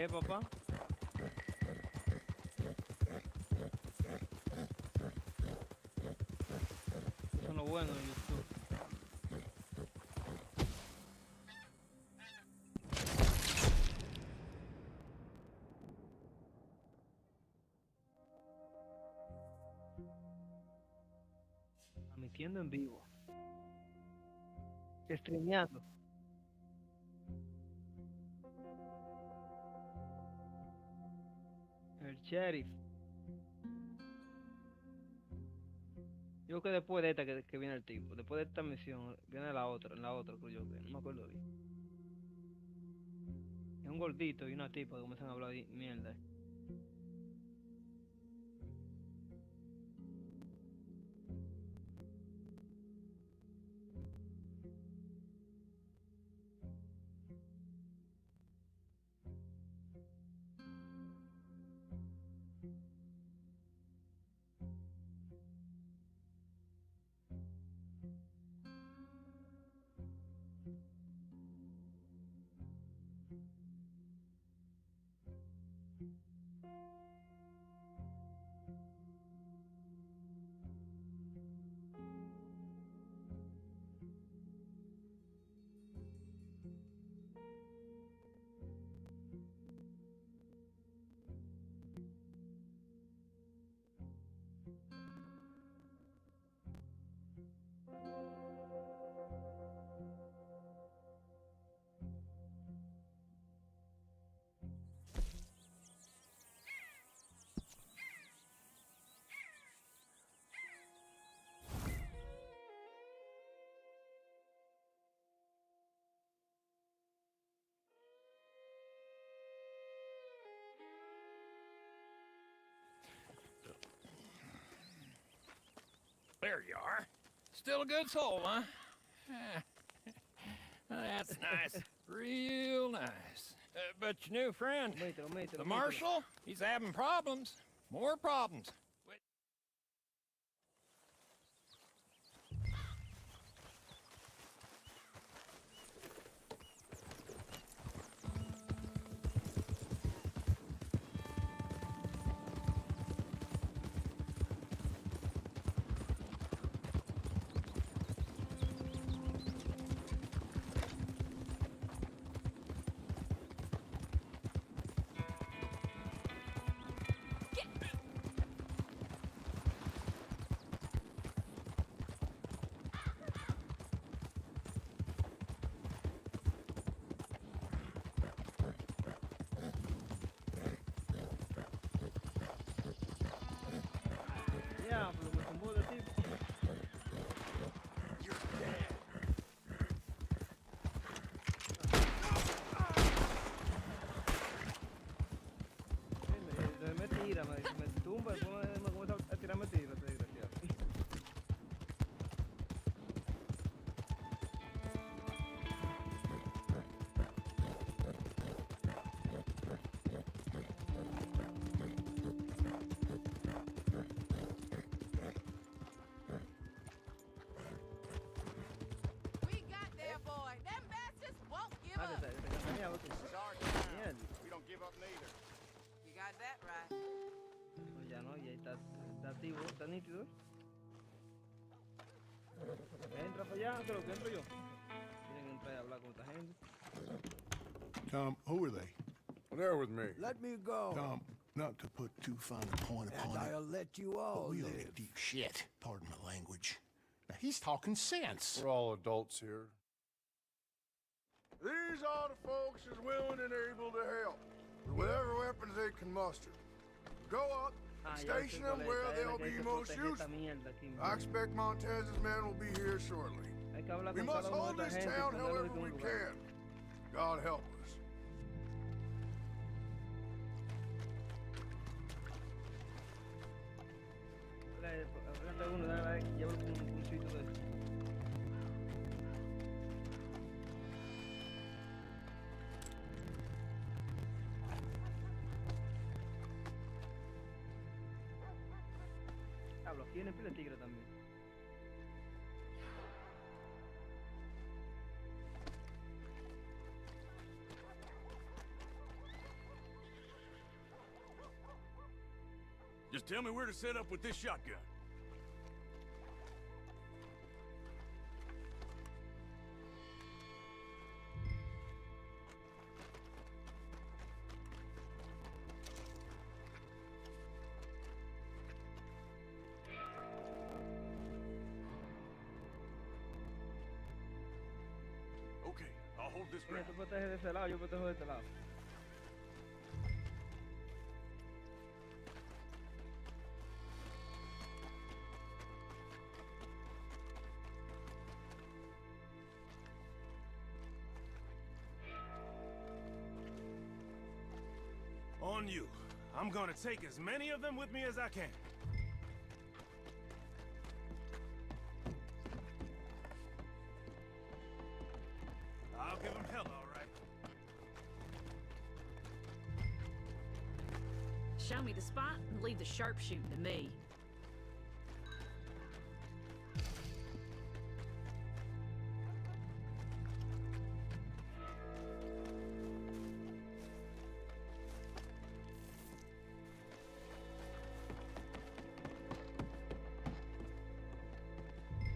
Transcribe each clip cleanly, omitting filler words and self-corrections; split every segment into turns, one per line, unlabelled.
es, papá. Eso es lo bueno de YouTube. Transmitiendo en vivo. Streameando. El sheriff. Yo creo que después de esta que viene el tipo, después de esta misión, viene en la otra creo yo que, no me acuerdo bien. Es un gordito y una tipa que comienzan a hablar de mierda.
There you are. Still a good soul, huh? That's nice. Real nice. But your new friend, the marshal, he's having problems. More problems.
Diablo, me tumbó de tipo. Me tira, me tumba, después me comienza a tirarme tiro, este desgraciado.
We got there, boy. Them bastards won't give
Ah,
up.
Mierda.
We don't give up neither.
You got that right.
Pues ya no, ya está activo, está nítido. Entra para allá, creo que entro yo. Tienen que entrar y hablar con esta gente.
Tom, who are they?
They're with me.
Let me go,
Tom, not to put too fine a point
and
upon it,
I'll let you all
but we are
live.
in deep shit. Pardon my language. Now, he's talking sense.
We're all adults here. These are the folks that's willing and able to help with whatever weapons they can muster. Go up and station them where they'll be most useful. I expect Montez's men will be here shortly. We must hold this town however we can. God help us.
Háblate uno, llévalo con un pulsito de eso. Hablo, aquí viene pila de tigre también.
tell me where to set up with this shotgun. Okay, I'll hold this
Mira,
ground.
tú proteges de ese lado, yo protejo de este lado.
On you. I'm gonna take as many of them with me as I can. I'll give them hell, all right.
Show me the spot and leave the sharpshooting to me.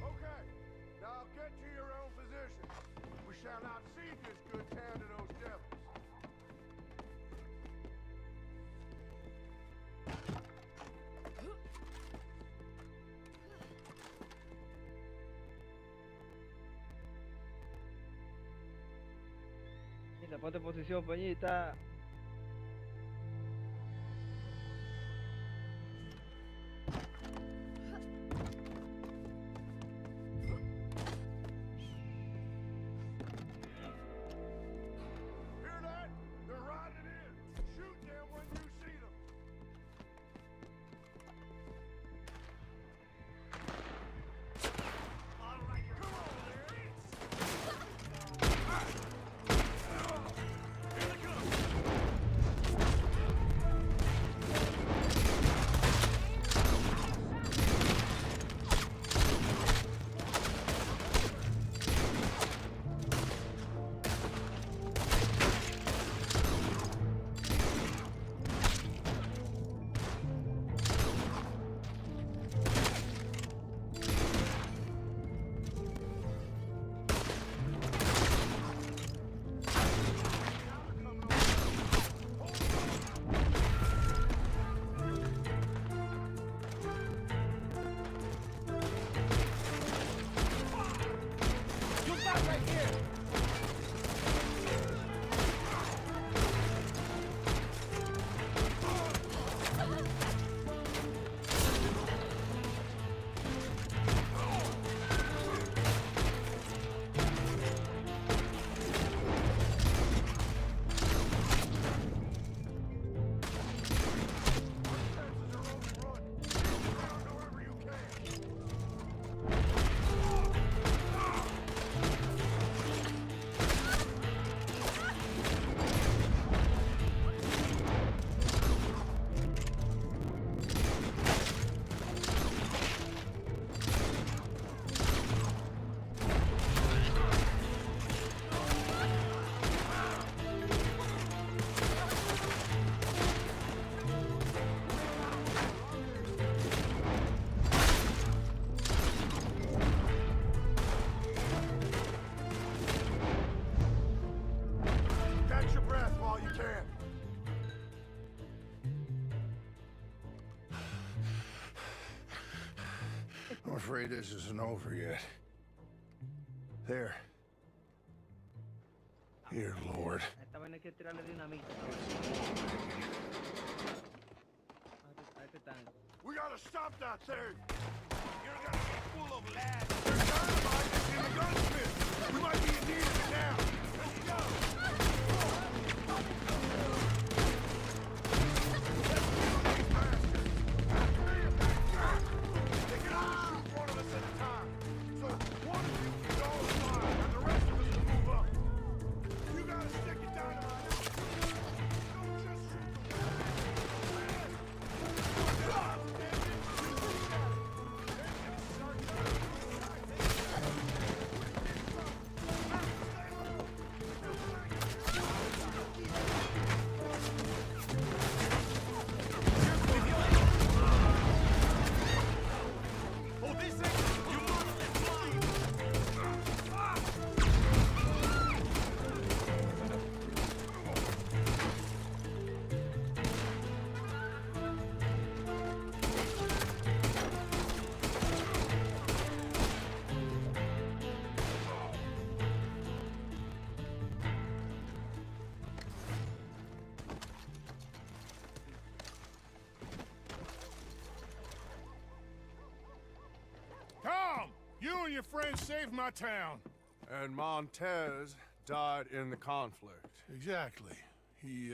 Okay, now get to your own position. We shall not cede this good town to those devils.
Mira, ponte en posición, Peñita.
Hear that? They're riding in. Shoot them when you see them. All right, come on there.
Here they come!
Catch your breath while you can. I'm afraid this isn't over yet. There. Here, Lord.
A esta vaina hay que tirarle dinamita. A este tanque.
We gotta stop that thing! You're gonna be full of lads! There's dynamite in the gunsmith! We might be in need of it now! Let's go! They can only shoot one of us at a time. So one of you is all fire, and the rest of us will move up. You gotta stick it dynamite! Don't just shoot the
your friends saved my town.
And Montez died in the conflict.
Exactly. He,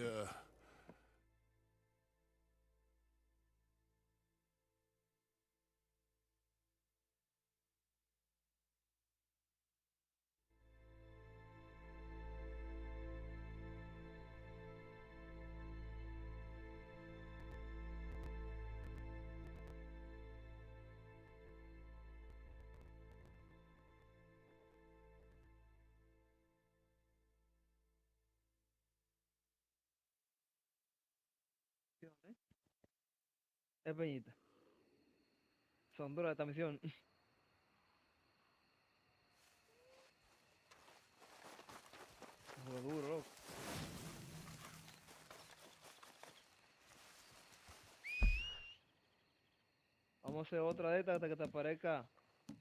Es peñita. Son duras esta misión. Lo duro, loco. Vamos a hacer otra de estas hasta que te aparezca.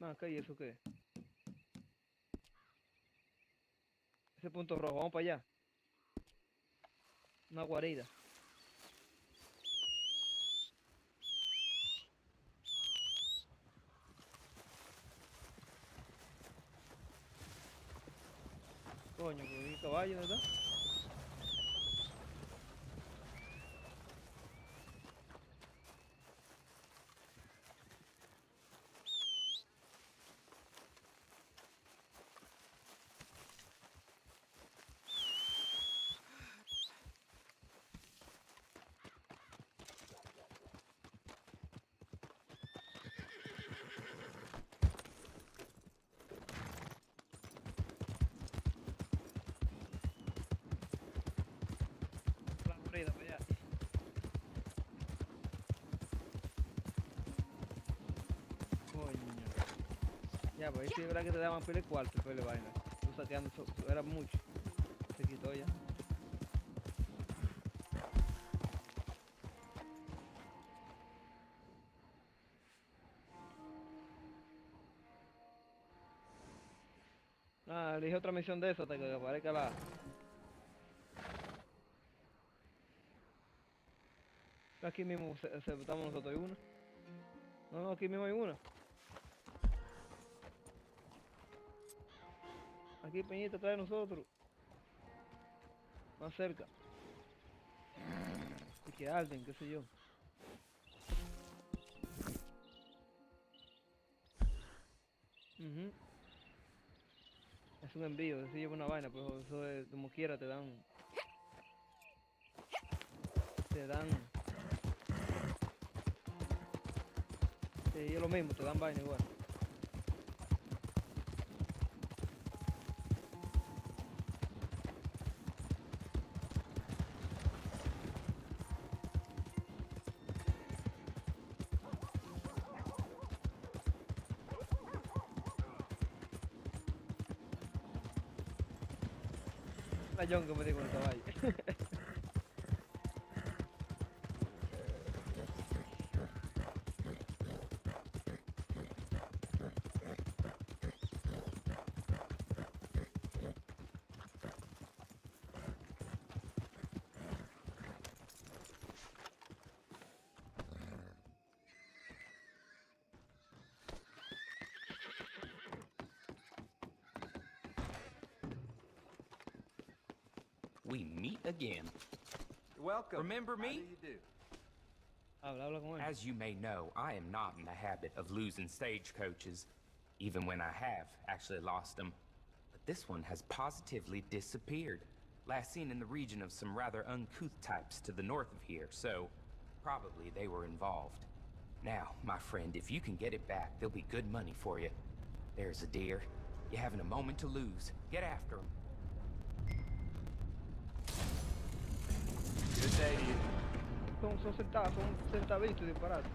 No, ¿qué? ¿Y eso qué? Ese punto rojo, vamos para allá. Una guarida. Coño, que vi caballo, ¿verdad? La guarida para allá. Coño. Ya, pues ahí sí es verdad que te daban pile cuarto, pile vaina. Tú saqueando, era mucho. Se quitó ya. Ah, elige otra misión de eso hasta que aparezca la... Aquí mismo estamos nosotros, hay una. No, aquí mismo hay una. Aquí Peñita trae nosotros. Más cerca. Y que Alden, qué sé yo. Es un envío, eso lleva una vaina, pero eso es, como quiera te dan. Sí, es lo mismo, te dan vaina igual. John que me dijo el caballo.
We meet again.
You're welcome.
Remember me?
How do you do?
Habla con él.
As you may know, I am not in the habit of losing stagecoaches, even when I have actually lost them. But this one has positively disappeared. Last seen in the region of some rather uncouth types to the north of here, so probably they were involved. Now, my friend, if you can get it back, there'll be good money for you. There's a deer. You haven't a moment to lose. Get after him.
Good day to you.
Son centavitos disparados.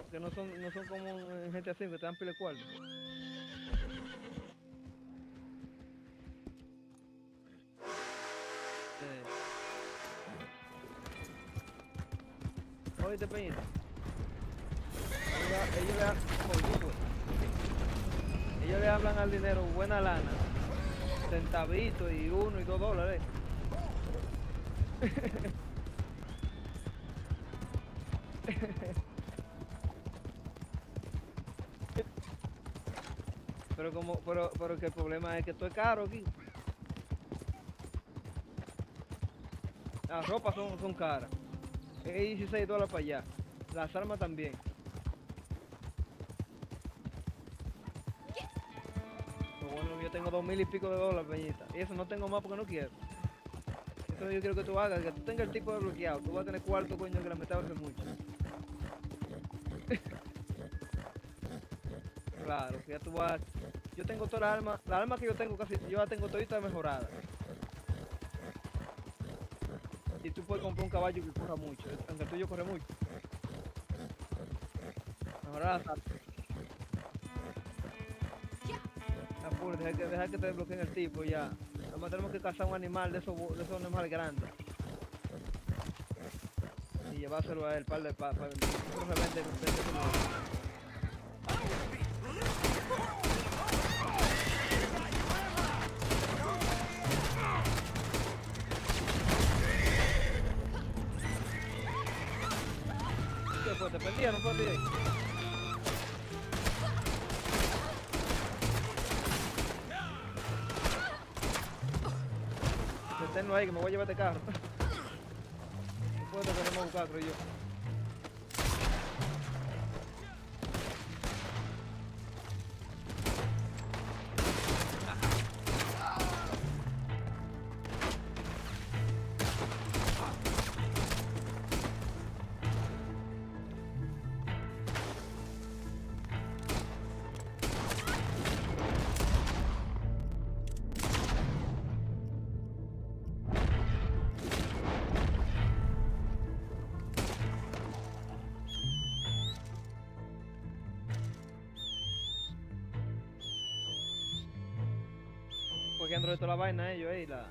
que no son como en gente así que te dan pile cuarto. Oíste, Peñita. Ellos le hablan al dinero buena lana, centavitos y $1 y $2. Pero que el problema es que esto es caro aquí. Las ropas son caras. Es $16 para allá. Las armas también. Pero bueno, yo tengo $2000 y pico de dólares, peñita. Y eso no tengo más porque no quiero. Eso yo quiero que tú hagas, que tú tengas el tipo de bloqueado. Tú vas a tener cuarto, coño, que la mitad va a ser mucho. Claro, que ya tú vas. Yo tengo todas las armas que yo tengo casi, yo las tengo toditas mejoradas. Y tú puedes comprar un caballo que corra mucho, aunque el tuyo corre mucho. Mejorar las armas. Apure, deja que te desbloqueen el tipo ya. Además tenemos que cazar un animal de esos animales grandes. Y llevárselo a él para el revende. ¿Qué fue? ¿Te perdía? ¿No fue a ti? Deténlo ahí que me voy a llevar este carro. Después te ponemos a buscar, creo yo. Cogiendo de toda la vaina ellos ahí, la...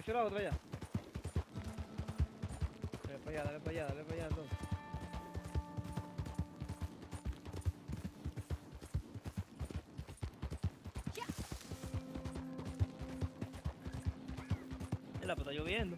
La otra ya. Dale para allá, dale para allá, dale para allá entonces. La pues está lloviendo.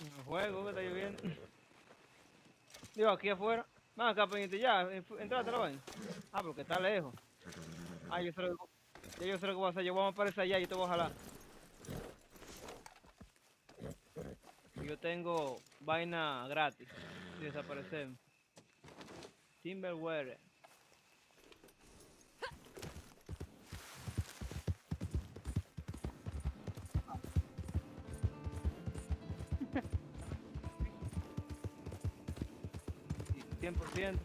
El juego que está lloviendo. Digo, aquí afuera. Van acá, Peñita, ya. Entrate la vaina. Ah, porque está lejos. Ah, yo sé lo que, ya yo sé lo que voy a hacer. Yo voy a aparecer allá y te voy a jalar. Yo tengo vaina gratis. Y desaparecer. Timberware. Sí, 100%.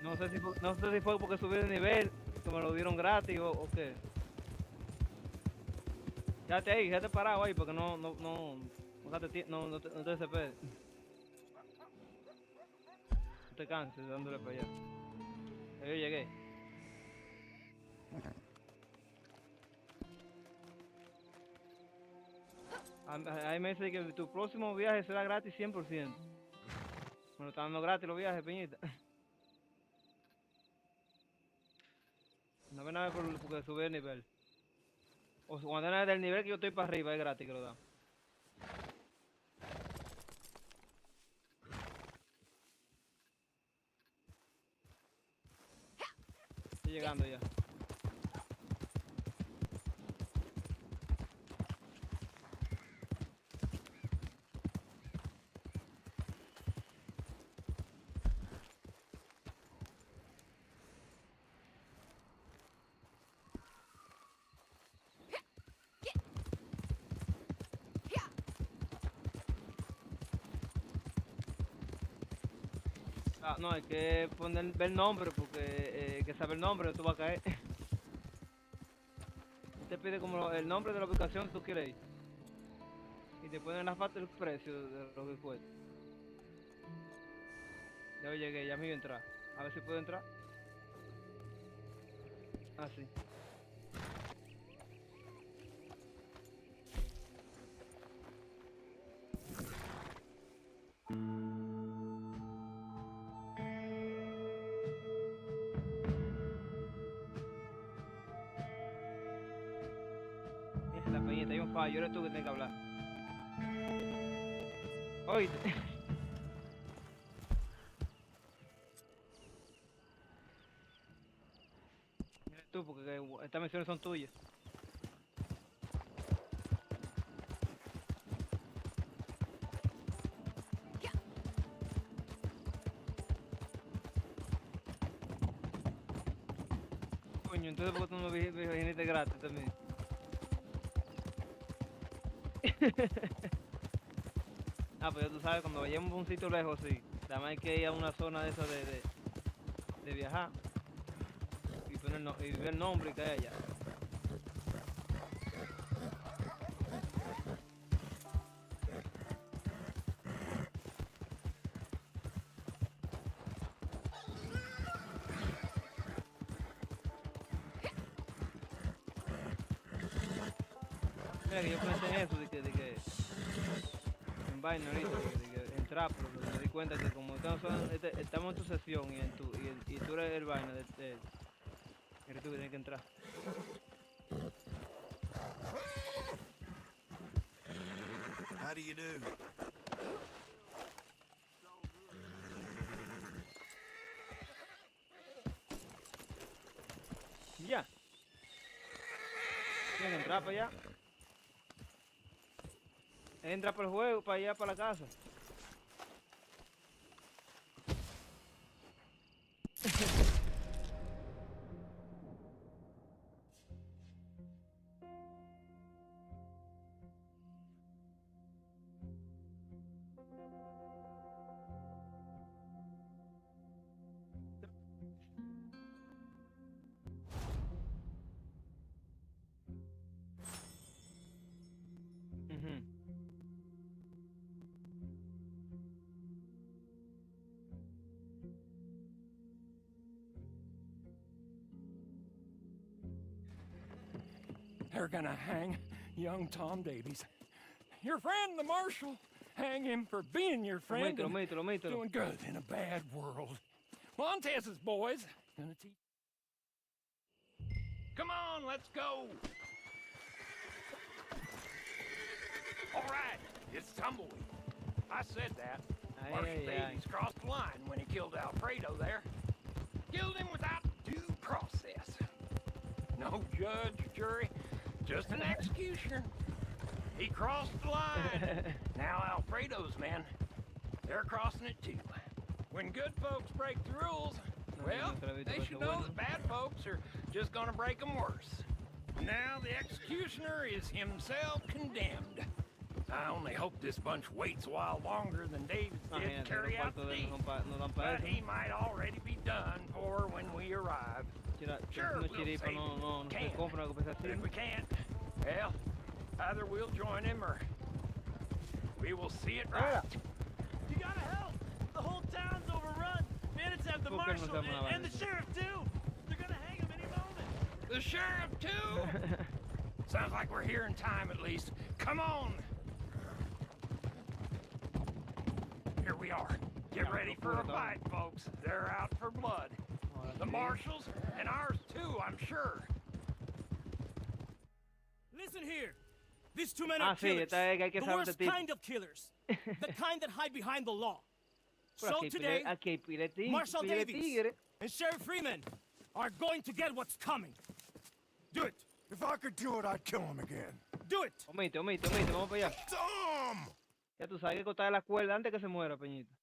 No sé si fue porque subí de nivel, que me lo dieron gratis o qué. Quédate ahí, quédate parado ahí porque no te desesperes. No te canses dándole para allá. Ahí yo llegué. Ahí me dice que tu próximo viaje será gratis 100%. Me lo están dando gratis los viajes, Peñita. No ve nada porque sube el nivel. O cuando es del nivel que yo estoy para arriba, es gratis que lo dan. Estoy llegando ya. Ah, no, hay que ver el nombre porque que saber el nombre tú vas a caer. Te pide como el nombre de la ubicación que tú quieres ir. Y te ponen la parte del precio de lo que cuesta. Ya llegué, ya me iba a entrar. A ver si puedo entrar. Ah, sí. Esa es la peñita, hay un fallo, eres tú que tienes que hablar. Oíste. Eres tú porque estas misiones son tuyas. Coño, entonces ¿por qué tú no me viniste gratis también? Ah, pues ya tú sabes, cuando vayamos a un sitio lejos, sí. Además hay que ir a una zona de esa de viajar. Y poner y ver el nombre y que hay allá. Mira que yo pensé en eso, de que en vaina ahorita, de que entrar, pero me di cuenta que como estamos en tu sesión y tú eres el vaina eres tú que tienes que entrar.
How do you do?
Ya. Tienes que entrar para allá. Entra por el juego, para allá, para la casa. Ujú.
They're gonna hang young Tom Davies. Your friend, the Marshal. Hang him for being your friend and doing good in a bad world. Montez's boys gonna teach. Come on, let's go. All right, it's tumbleweed. I said that. Marshal Davies crossed the line when he killed Alfredo there. Killed him without due process. No judge, jury, just an executioner. He crossed the line. Now Alfredo's men, they're crossing it too. When good folks break the rules, well, they should know that bad folks are just gonna break them worse. Now the executioner is himself condemned. I only hope this bunch waits a while longer than David did to carry out the deed. But he might already be done for when we arrive. Sure, we'll save him if we can. But if we can't, well, either we'll join him or we will see it right.
You gotta help! The whole town's overrun! Bandits have the marshal and the sheriff too! They're gonna hang him any moment!
The sheriff too? Sounds like we're here in time at least. Come on! Here we are. Get ready for a fight, folks. They're out for blood. The marshals and ours too, I'm sure.
Listen here. These two men are killers. The worst kind of killers. The kind that hide behind the law. So today, Marshal Davies and Sheriff Freeman are going to get what's coming. Do it.
If I could do it, I'd kill him again.
Do it.
Omite, vamos para allá.
Tom!
Ya tú sabes que cortar la cuerda antes que se muera, Peñita.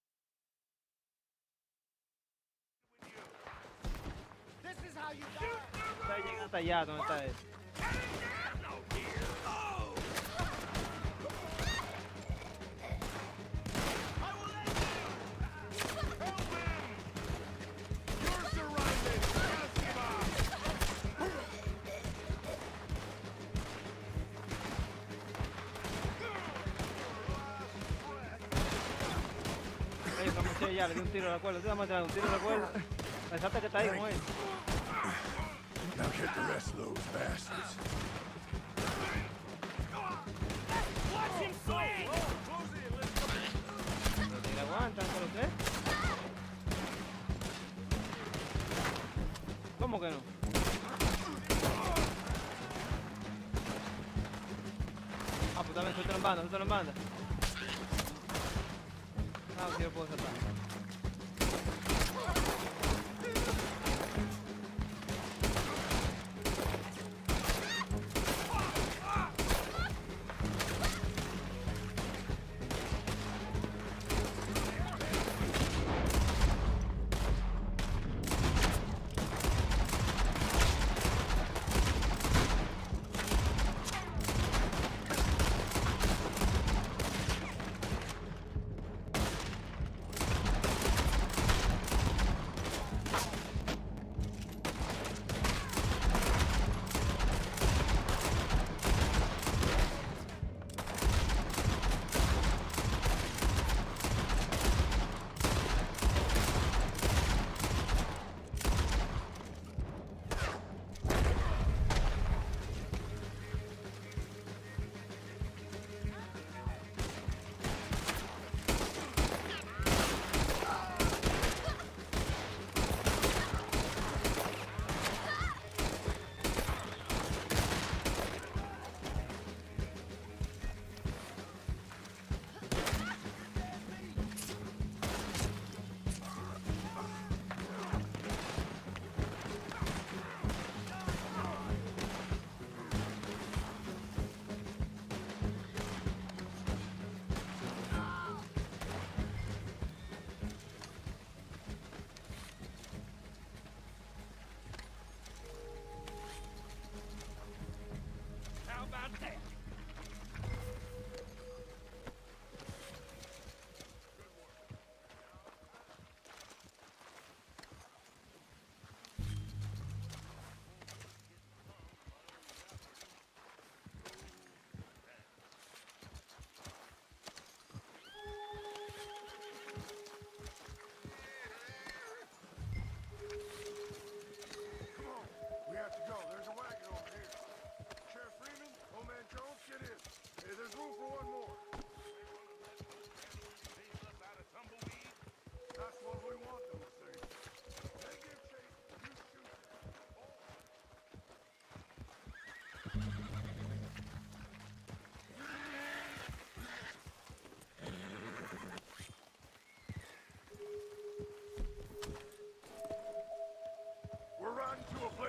This is how you die.
Está llegando hasta allá, ¿dónde está él? Ya, le di un tiro a la cuerda, tú vas a matar un tiro a la cuerda. Pensaste que está ahí con él.
Now get the rest of those bastards.
Watch him swing!
Ni la aguantan con los tres. ¿Cómo que no? Ah, pues también suelta en banda, Ah, sí lo puedo saltar.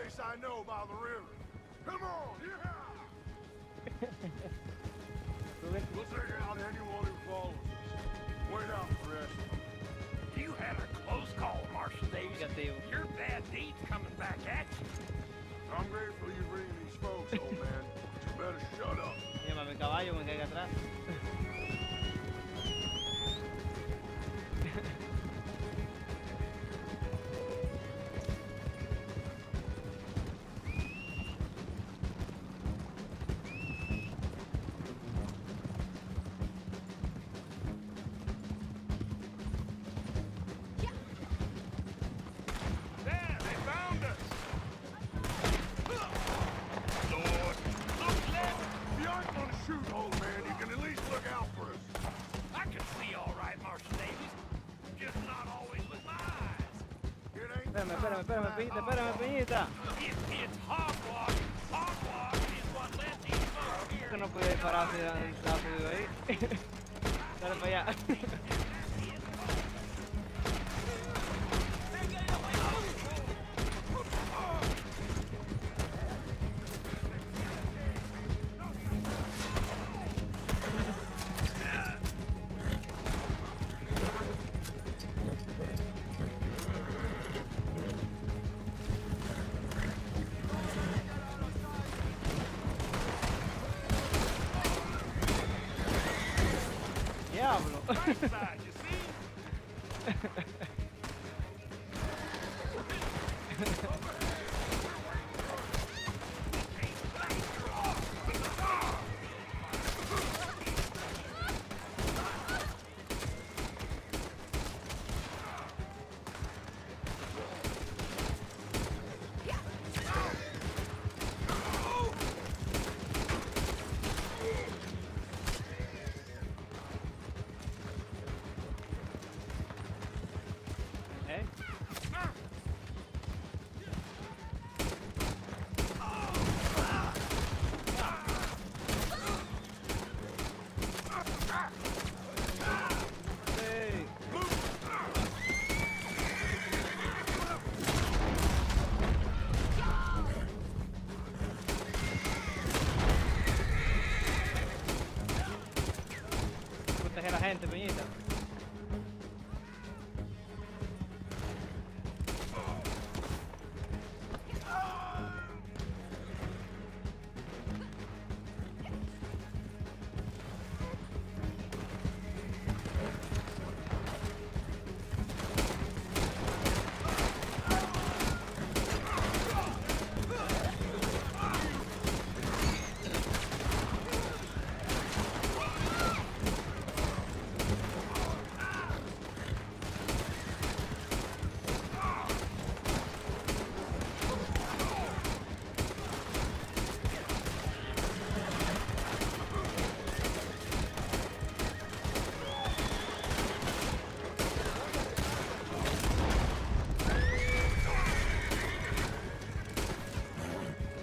place I know by the river. Come on, yeah! We'll take out anyone who follows us. Wait out for the rest of them.
You had a close call, Marshal Davis. Your bad deeds coming back at you.
I'm grateful you're bringing these folks, old man. But you better shut up.
Llévame el caballo, me caiga atrás.
There, they found us.
Lord, look left. If you aren't gonna shoot, old man, you can at least look out for us.
I can see all right, Marshal Davis. Just not always with my eyes.
It ain't
Espérame, Peñita.
If it's hogwash is what led these folks here.
Que no podía disparar si estaba subido ahí. Dale para allá. Diablo.
Right side, you see?
¿Eh? Hey. Protege a la gente, Peñita.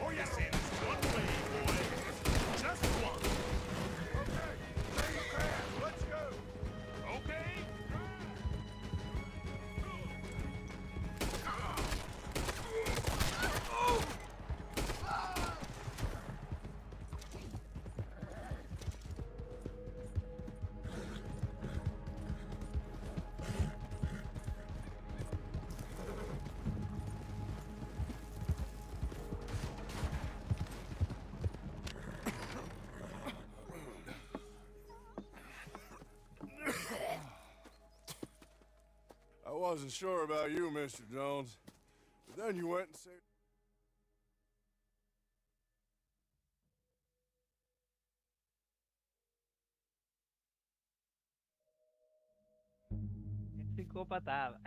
Oh, yes, it's one way, boy. Just one.
Stay fast. Let's go.
Okay?
I wasn't sure about you, Mr. Jones. But then you went and saved...
Psicopatada.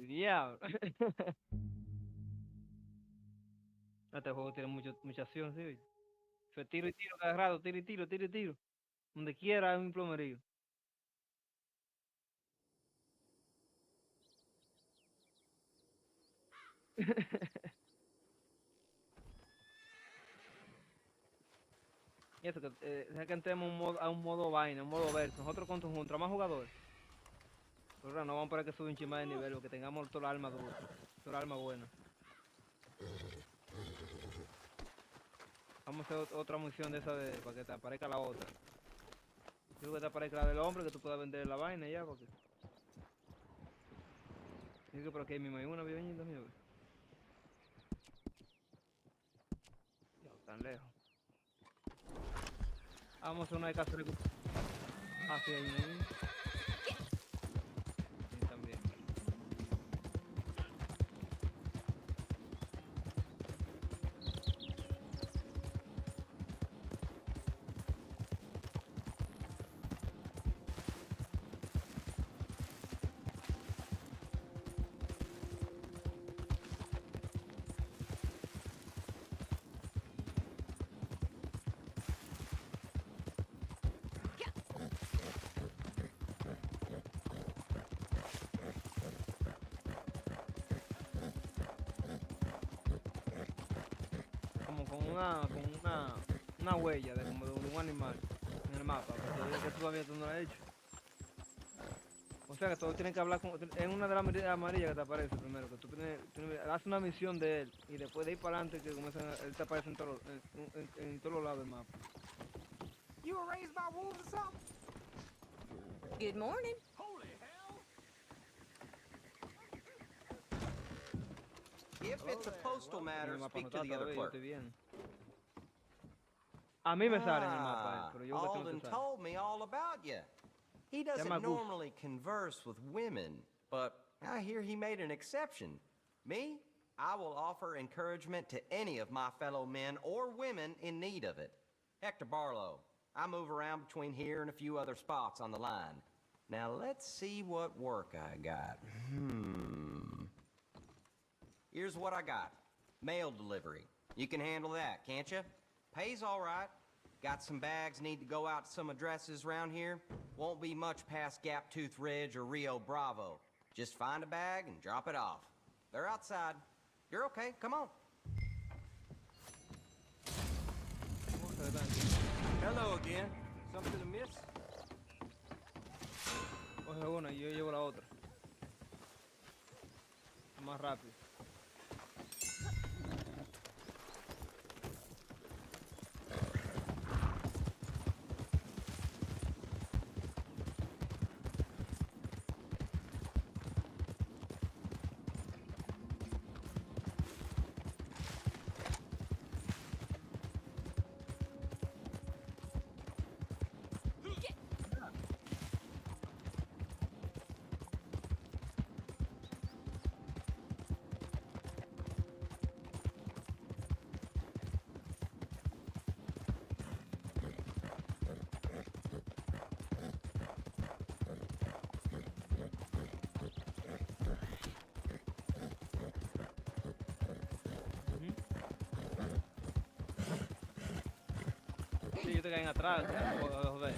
Diablo. Este juego tiene mucha acción, sí. Fue tiro y tiro cada rato, tiro y tiro, tiro y tiro. Donde quiera hay un plomerío. Y eso que entremos a un modo vaina, un modo verso. Nosotros contra más jugadores. Pero no vamos para que suba un chima de nivel, que tengamos toda la arma dura, toda la arma buena. Vamos a hacer otra misión de esa para que te aparezca la otra. Creo que te aparezca la del hombre, que tú puedas vender la vaina ya, porque... Digo que por aquí mismo hay una vivienda mía. Ya, tan lejos. Vamos a hacer una de casa de... Ah, sí, hay una ahí. Sí, también. Como con una huella de como de un animal en el mapa, porque que todavía tú no lo has hecho. O sea que todos tienen que hablar con, en una de las amarillas que te aparece primero, que tú haces una misión de él y después de ir para adelante que comienzan, él te aparece en todos los lados del mapa.
You were raised by wolves or something?
Good morning.
Holy hell!
If it's a postal matter, speak to the other clerk.
A mí me sale en el mapa, pero yo que no
Alden
te sale.
told me all about you. He doesn't normally converse with women, but I hear he made an exception. Me, I will offer encouragement to any of my fellow men or women in need of it. Hector Barlow. I move around between here and a few other spots on the line. Now let's see what work I got. Here's what I got. Mail delivery. You can handle that, can't you? Pays all right. Got some bags need to go out to some addresses around here. Won't be much past Gaptooth Ridge or Rio Bravo. Just find a bag and drop it off. They're outside. You're okay. Come on. Hello again. Something amiss?
Coge una y yo llevo la otra. Más rápido. Sí, yo te caen atrás, joder.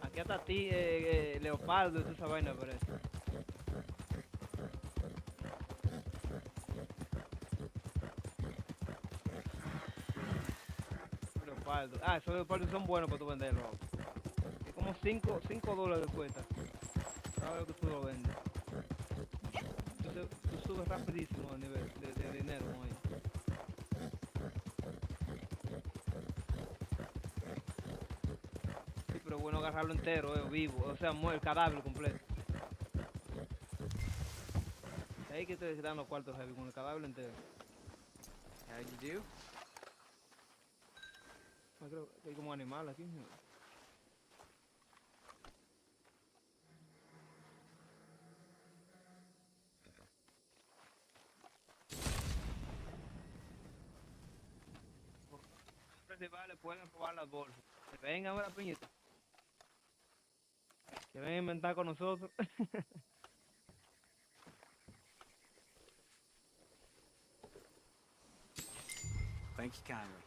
Aquí hasta ti, Leopardo y toda esa vaina por eso. Leopardo. Ah, esos leopardos son buenos para tu venderlos. Es como $5 cuesta. Sabes que tú lo vendes. Entonces tú subes rapidísimo el nivel de dinero con ellos. Sí, pero es bueno agarrarlo entero, vivo, o sea, el cadáver completo. Ahí que te dan los cuartos heavy con el cadáver entero.
How you do?
Yo creo que hay como animal aquí. Vale, pueden robar las bolsas. Que vengan a la piñita. Que vengan a inventar con nosotros.
Thank you kindly.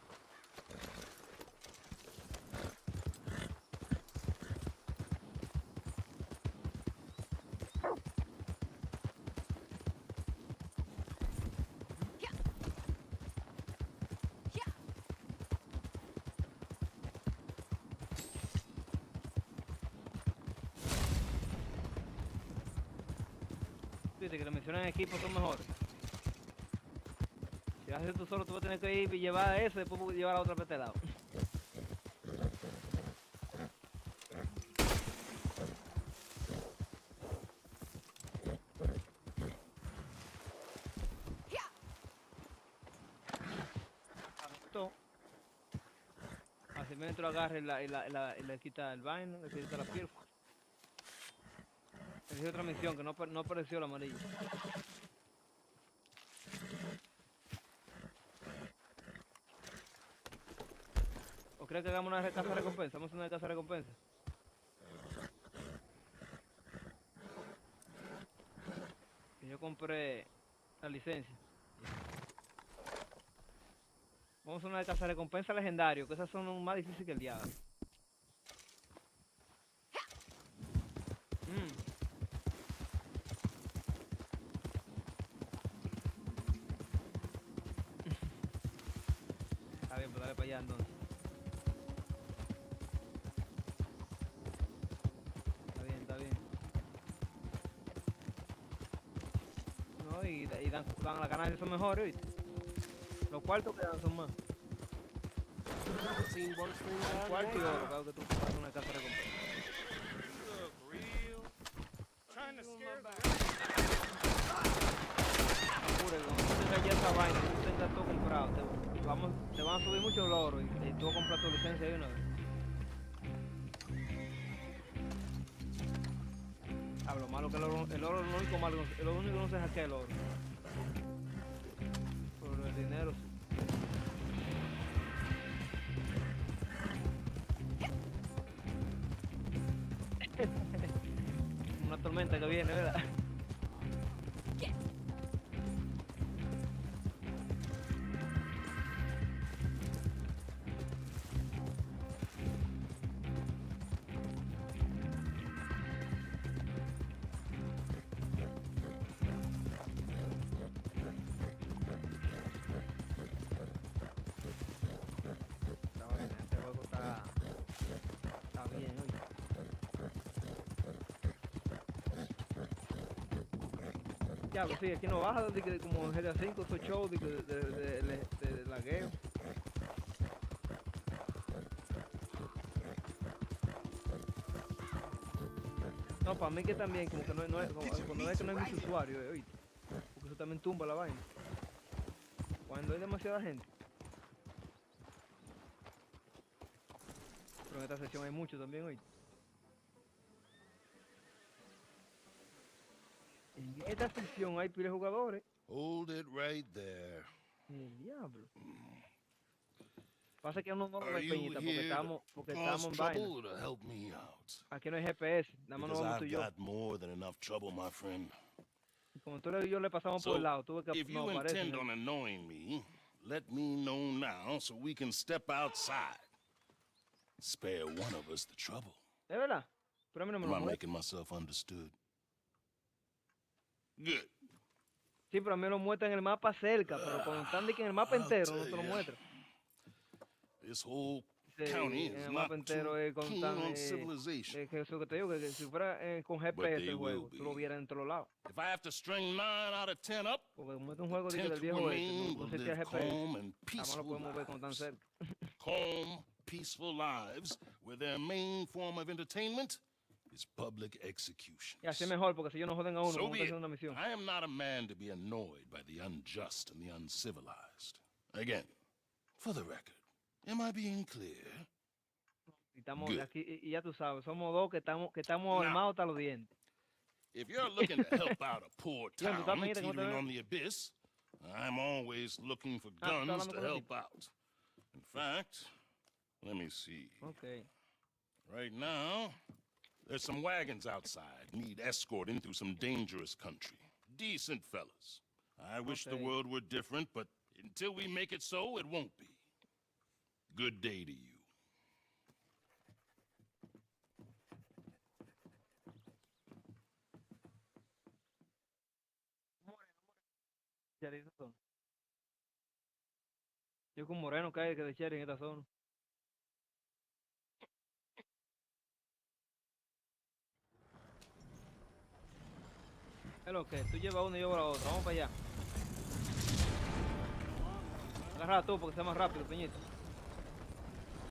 Oye, que las misiones en equipo son mejores. Si haces tú solo, tú vas a tener que ir y llevar eso y después llevar a la otra para este lado. Así me entro, agarre y le quita el vaino, le quita la piel. Elegí otra misión que no apareció la amarilla. ¿O crees que hagamos una casa de recompensa? Vamos a hacer una casa de recompensa. Y yo compré la licencia. Vamos a una casa de recompensa legendario, que esas son más difíciles que el diablo. Está bien, pues dale para allá entonces. Está bien. No, y las ganancias son mejores, ¿viste? Los cuartos que dan son más. Cuarto y oro, claro que tú compras una casa de recompensa. Apure, cuando tú tengas ya esa vaina, tú tengas todo comprado, te van a subir mucho el oro y tú vas a comprar tu licencia de una vez. Lo malo que el oro es lo único malo, lo único que no se hackea el oro. Por el dinero sí. Una tormenta que viene, ¿verdad? Este juego está bien, oye. Ya, pues sí, aquí no baja de como GTA 5, esos shows de lagueo. No, para mí que también, como que no es, cuando ves que no hay mucho usuario, oíste, porque eso también tumba la vaina. Cuando hay demasiada gente. Pero en esta sección hay mucho también, oíste. En esta sección hay pile jugadores.
Hold it right there.
El diablo. Pasa que uno no lo ve, Peñita, porque estamos en vaina. Aquí no hay GPS, nada más nos vamos tú y yo. Y como tú y yo le pasamos por el lado, tuve que no aparece.
Let me know now so we can step outside. Spare one of us the trouble.
¿Es verdad? Pero a mí no me lo
muestra.
muestra.
Making myself understood. Good.
Sí, pero a mí lo muestra en el mapa cerca, pero cuando están en el mapa entero no te lo muestra.
This whole county is not too keen on civilization.
Es que eso que te digo, que si fuera con GPS el juego, tú lo vieras en todos lados.
If I have to string 9 out of 10 up,
porque como es un juego del viejo este, no existía GPS, nada más lo podemos ver cuando están cerca.
Calm, peaceful lives, where their main form of entertainment is public execution.
Y así mejor, porque si ellos no joden a uno, como está haciendo una misión.
I am not a man to be annoyed by the unjust and the uncivilized. Again, for the record, am I being clear?
Y estamos aquí, y ya tú sabes, somos dos que estamos armados hasta los dientes.
If you're looking to help out a poor town teetering on the abyss, I'm always looking for guns to help out. In fact, let me see.
Okay.
Right now, there's some wagons outside, need escorting through some dangerous country. Decent fellas. I wish the world were different, but until we make it so, it won't be. Good day to you.
Yo con Moreno cae que de Cherry en esta zona. Es lo que, tú llevas uno y yo llevo la otra. Vamos para allá. Agarra tú porque sea más rápido, Peñita.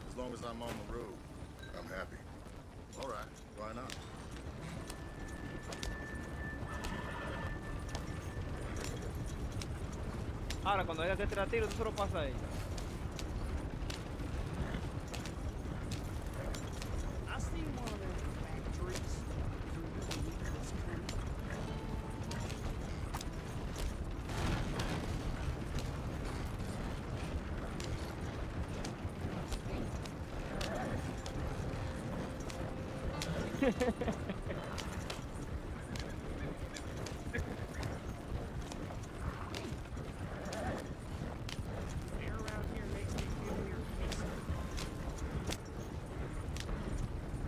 As long as I'm on the road, I'm happy. All right, why not?
Ahora, cuando haya que tirar tiro, tú se lo pasas a ella.
I seen one of them factories.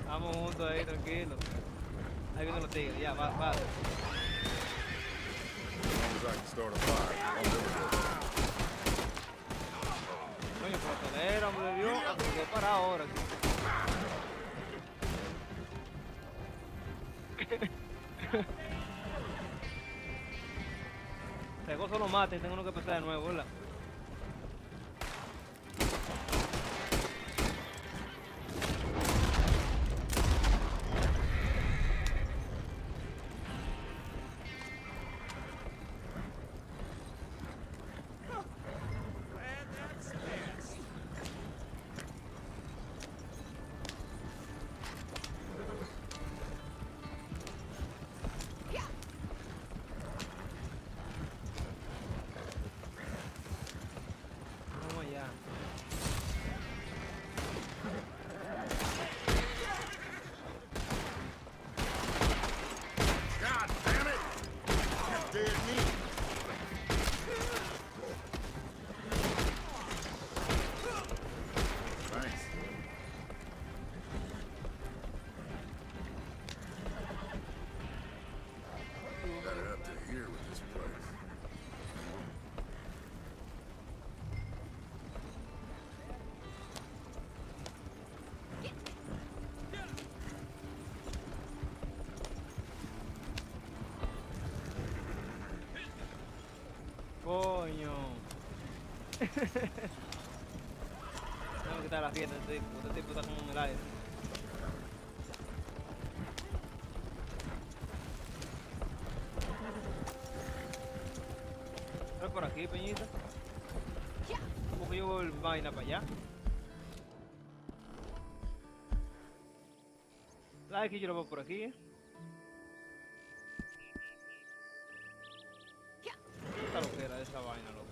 Vamos juntos ahí, tranquilo. Ahí vienen los tigres, ya, va, va.
As long as I can start a fire, I'll never go.
Coño, pero acelera, hombre de Dios. Voy para ahora aquí. Ese gozo lo mata y tengo uno que empezar de nuevo, ¿verdad? Vamos allá.
God damn it! You're dead meat. Thanks. Got it up to here with this place.
Coño. Tengo que quitar la fiesta de este tipo está como en el aire. ¿Estás por aquí, Peñita? ¿Cómo que yo voy vaina para allá? ¿Sabes que yo lo veo por aquí? Esta lo que era de esa vaina, loco.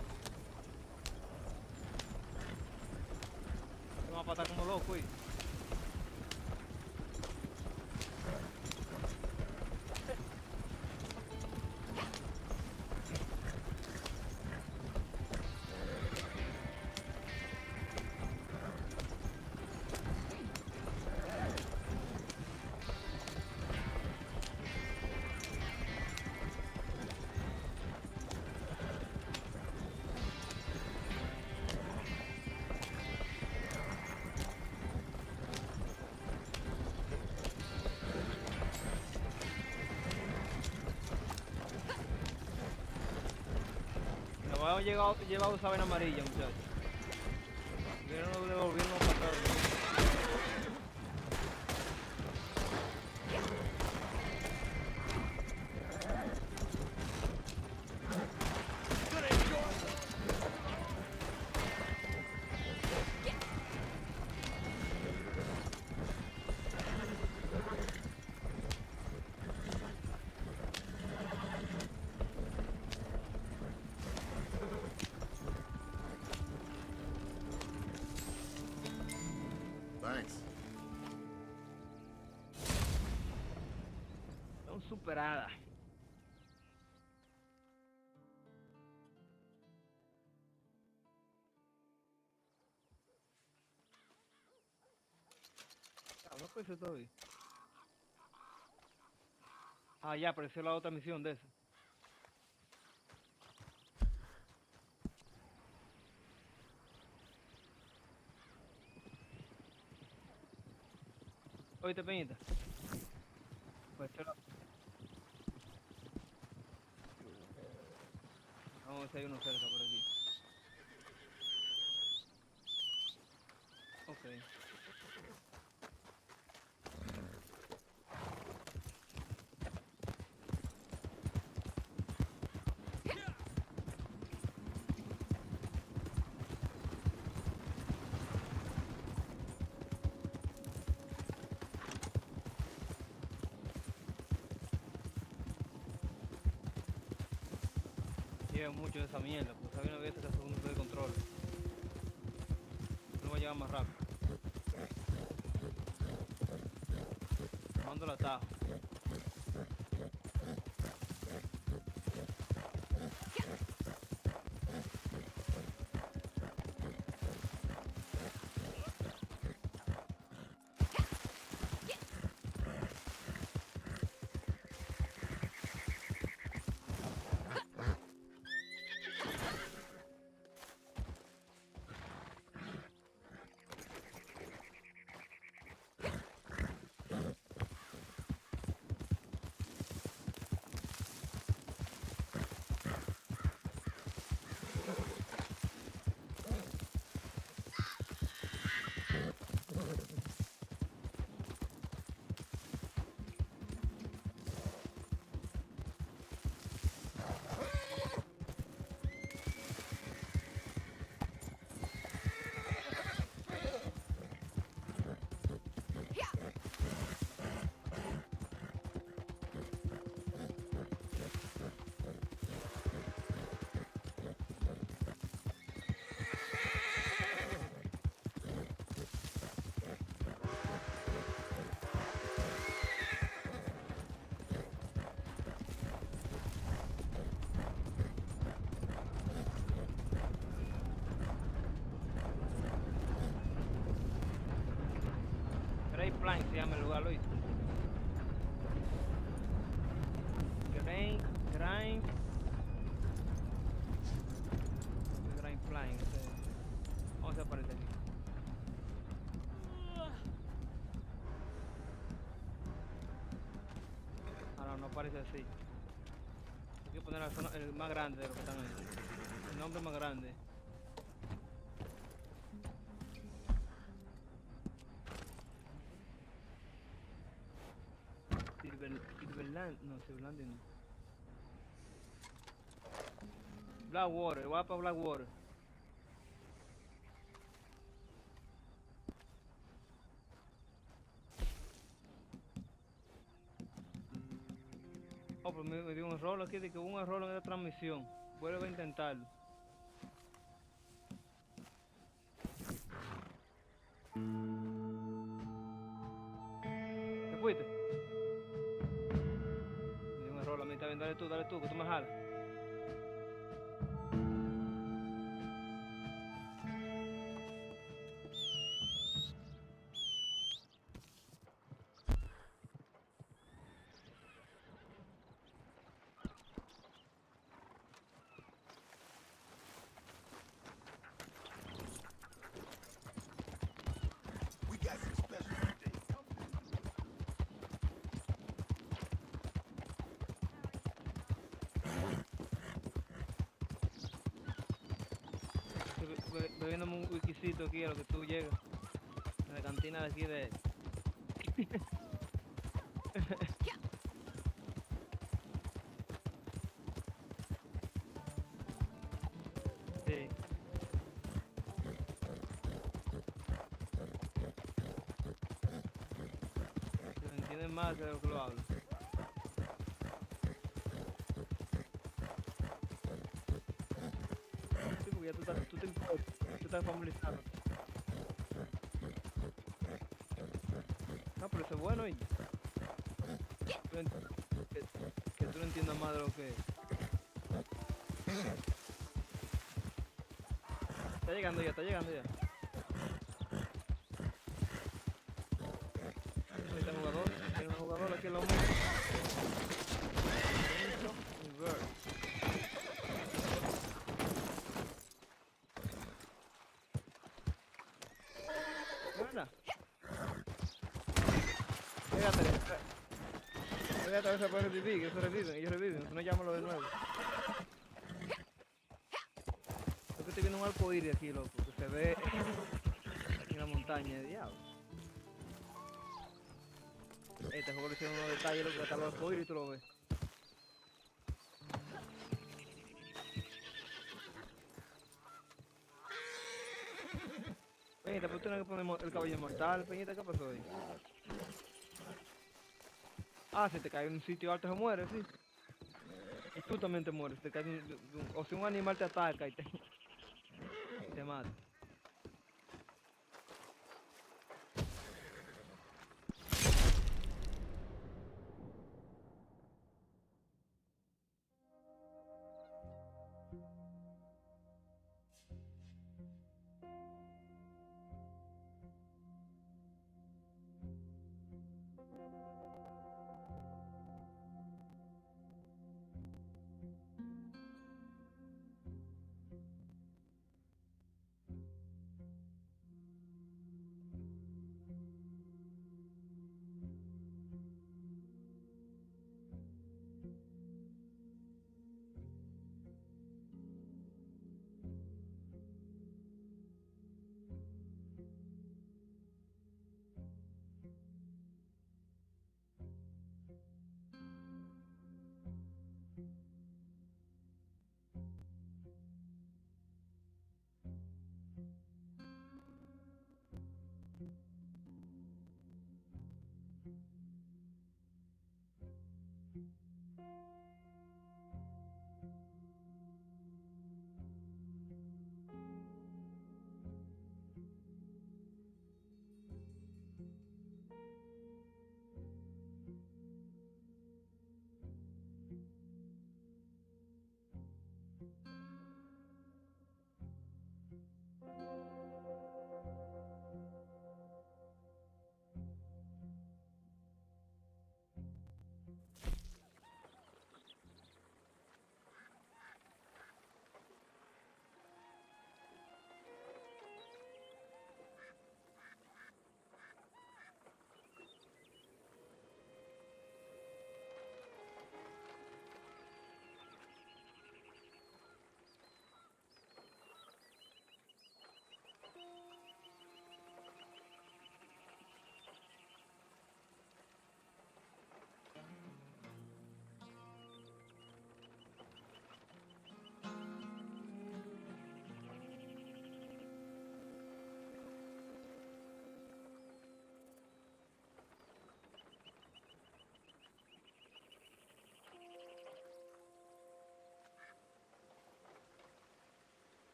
Me va a patar como loco, ¿y? No he llevado esa vaina amarilla, muchachos. Vieron devolviendo para atrás.
Thanks.
Son superadas. No puede ser todavía. Ah, ya apareció la otra misión de esa. Oíste, Peñita. Pues Vamos a ver si hay uno cerca por aquí. Ok. Lleva mucho de esa mierda, porque sabe una vez que se uno de control. No va a llegar más rápido. Mando el atajo. Plan se llama el lugar, Luis. Grind Plan. Vamos a aparecer aquí. Ah, no aparece así. Hay que poner el más grande de los que están ahí. El nombre más grande. No, Silverland no. Blackwater, voy para Blackwater. Oh, pero me dio un error aquí, de que hubo un error en la transmisión. Vuelve a intentarlo. ¿Te fuiste? Me dio un error, a mí está bien, dale tú, que tú me jalas. Bebiéndome un wikisito aquí a lo que tú llegas. En la cantina de aquí de... Sí. Se lo entienden más de lo que lo hablo. Sí, porque ya tú estás familiarizado. No, pero eso es bueno y... Que tú no entiendas más de lo que... Está llegando ya. Ahí está el jugador, hay un jugador aquí en la humedad. Buena. Fíjate a ver si puede revivir, que eso reviven, ellos reviven, si no llámalo de nuevo. estoy viendo un arcoíris aquí, loco, que se ve en la montaña, diablo. Este juego le hicieron unos detalles, loco, que hasta los arcoíris tú lo ves. Peñita, ¿por qué tienes que poner el cabello mortal? Peñita, ¿qué pasó ahí? Ah, si te cae en un sitio alto se muere, sí. Y tú también te mueres, te cae o si un animal te ataca y te mata.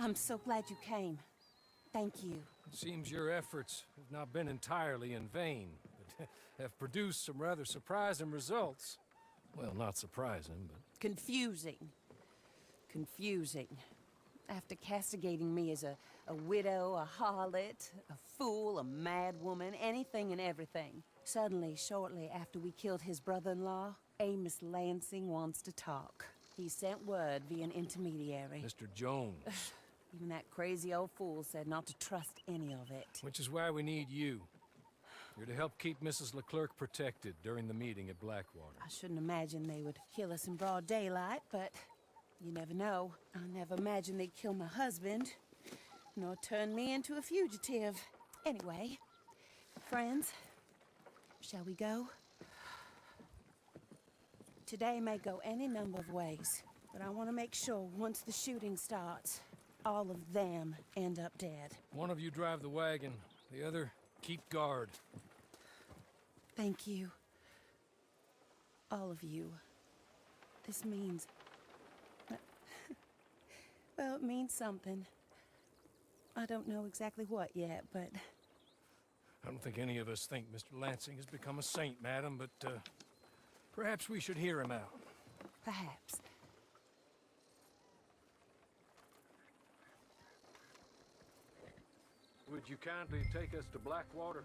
I'm so glad you came. Thank you.
It seems your efforts have not been entirely in vain, but have produced some rather surprising results. Well, not surprising, but...
Confusing. Confusing. After castigating me as a widow, a harlot, a fool, a mad woman, anything and everything. Suddenly, shortly after we killed his brother-in-law, Amos Lansing wants to talk. He sent word via an intermediary.
Mr. Jones.
Even that crazy old fool said not to trust any of it.
Which is why we need you. You're to help keep Mrs. Leclerc protected during the meeting at Blackwater.
I shouldn't imagine they would kill us in broad daylight, but you never know. I never imagined they'd kill my husband, nor turn me into a fugitive. Anyway, friends, shall we go? Today may go any number of ways, but I want to make sure once the shooting starts, all of them end up dead.
One of you drive the wagon, the other keep guard.
Thank you. All of you. This means... well, it means something. I don't know exactly what yet, but...
I don't think any of us think Mr. Lansing has become a saint, madam, but, perhaps we should hear him out.
Perhaps.
Would you kindly take us to Blackwater?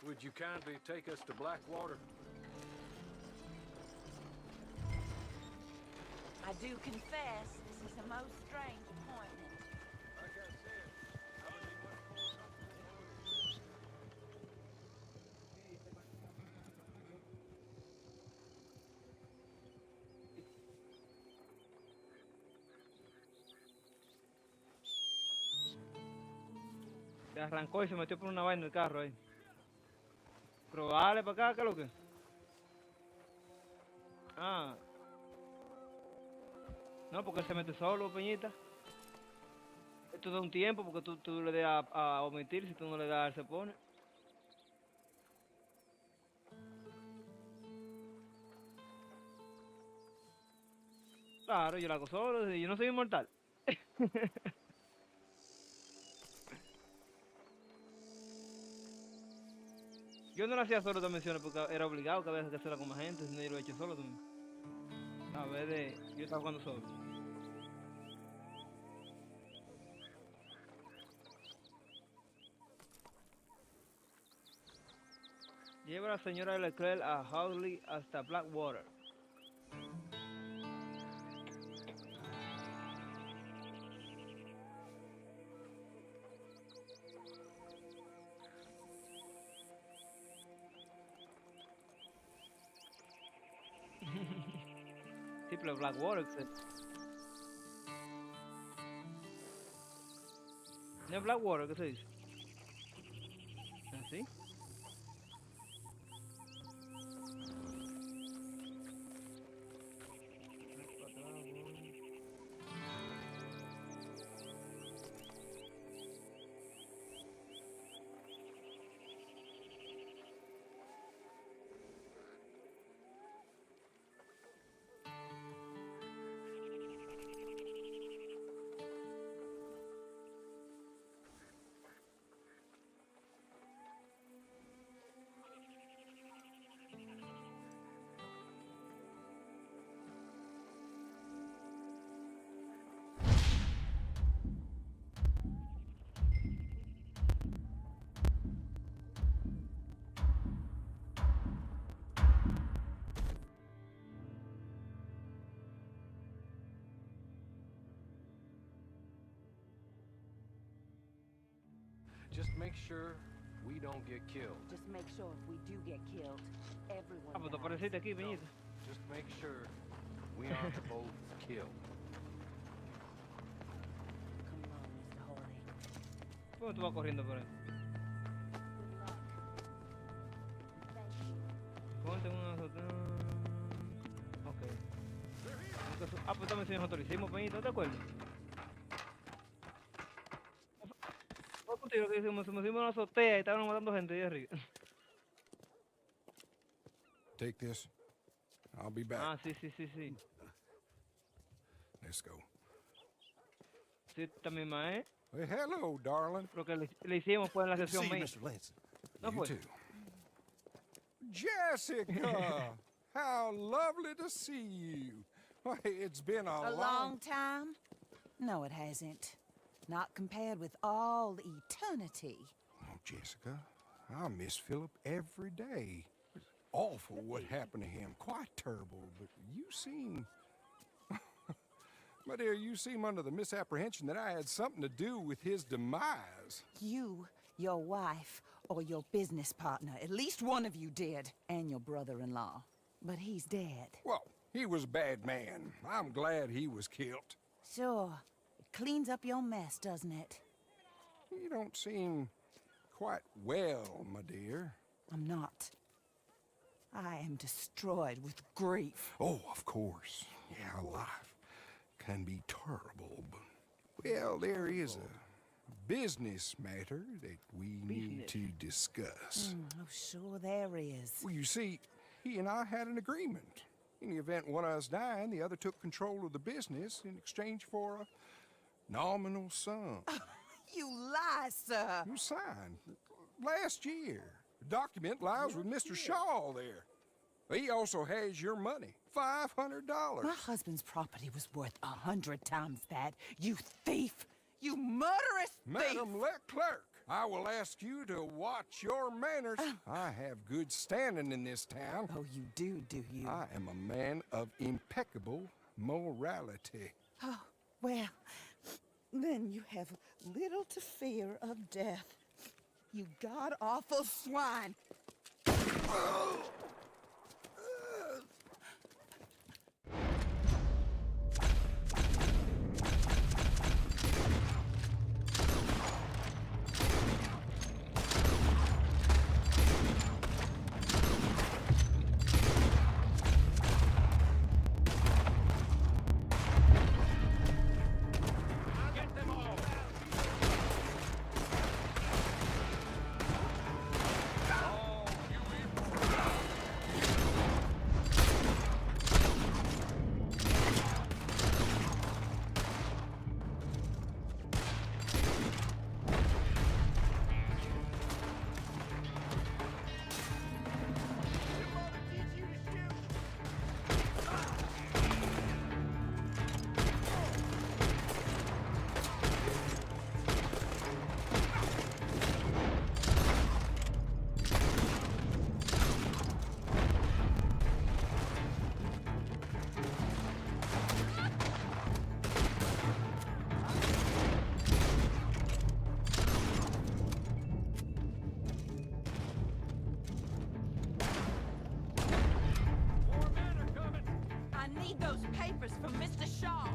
Would you kindly take us to Blackwater?
I do confess, this is a most strange appointment.
Like I said, I would be much more
Se arrancó y se metió por una vaina el carro ahí. Pero dale para acá, ¿qué es lo que? Ah. No, porque él se mete solo, Peñita. Esto da un tiempo porque tú le das a omitir, si tú no le das, él se pone. Claro, yo lo hago solo, yo no soy inmortal. Yo no lo hacía solo estas misiones porque era obligado que había que hacerla con más gente, si no yo lo he hecho solo también. A ver, yo estaba jugando solo. Lleva a la señora Leclerc a Howley hasta Blackwater. Tipo Blackwater. ¿No es Blackwater? ¿Qué se dice? ¿Así?
Just make sure we don't get killed.
Just make sure if we do get killed, everyone
Ah, pues te
dies.
apareciste aquí, Peñita.
Just make sure we aren't both killed.
Come on, Mr. Hawley.
¿Cómo tú vas corriendo por ahí?
Good luck. Thank you.
Ponte una... Ok. Ah, pues también nosotros lo hicimos, Peñita, ¿no te acuerdas? Fue contigo que hicimos en la azotea y estaban matando gente ahí arriba.
Take this. I'll be back.
Ah, sí.
Let's go.
Sí, esta misma, ¿eh?
Well, hello, darling.
Lo que le hicimos fue en la
Good to
sesión
see you,
mía.
Mr. Lansing.
No
You
fue.
too. Jessica! How lovely to see you. Why, it's been
A long time? No, it hasn't. Not compared with all eternity.
Oh, Jessica, I miss Philip every day. It's awful what happened to him. Quite terrible, but you seem... My dear, you seem under the misapprehension that I had something to do with his demise.
You, your wife, or your business partner, at least one of you did, and your brother-in-law. But he's dead.
Well, he was a bad man. I'm glad he was killed.
Sure. It cleans up your mess, doesn't it?
You don't seem quite well, my dear.
I'm not. I am destroyed with grief.
Oh, of course. Yeah, life can be terrible, but... Well, there is a business matter that we need to discuss.
Oh, sure there is.
Well, you see, he and I had an agreement. In the event one of us died, the other took control of the business in exchange for a nominal sum.
You lie, sir.
You signed last year. The document lies with Mr. Shaw there. He also has your money, $500.
My husband's property was worth 100 times that. You thief! You murderous thief!
Madam Leclerc, I will ask you to watch your manners. I have good standing in this town.
Oh, you do you?
I am a man of impeccable morality.
Oh, well, then you have little to fear of death. You god-awful swine.
From Mr. Shaw.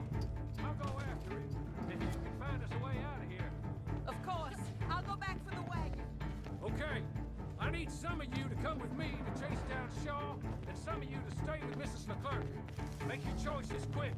I'll go after him. If you can find us a way out of here.
Of course. I'll go back for the wagon.
Okay. I need some of you to come with me to chase down Shaw, and some of you to stay with Mrs. Leclerc. Make your choices quick.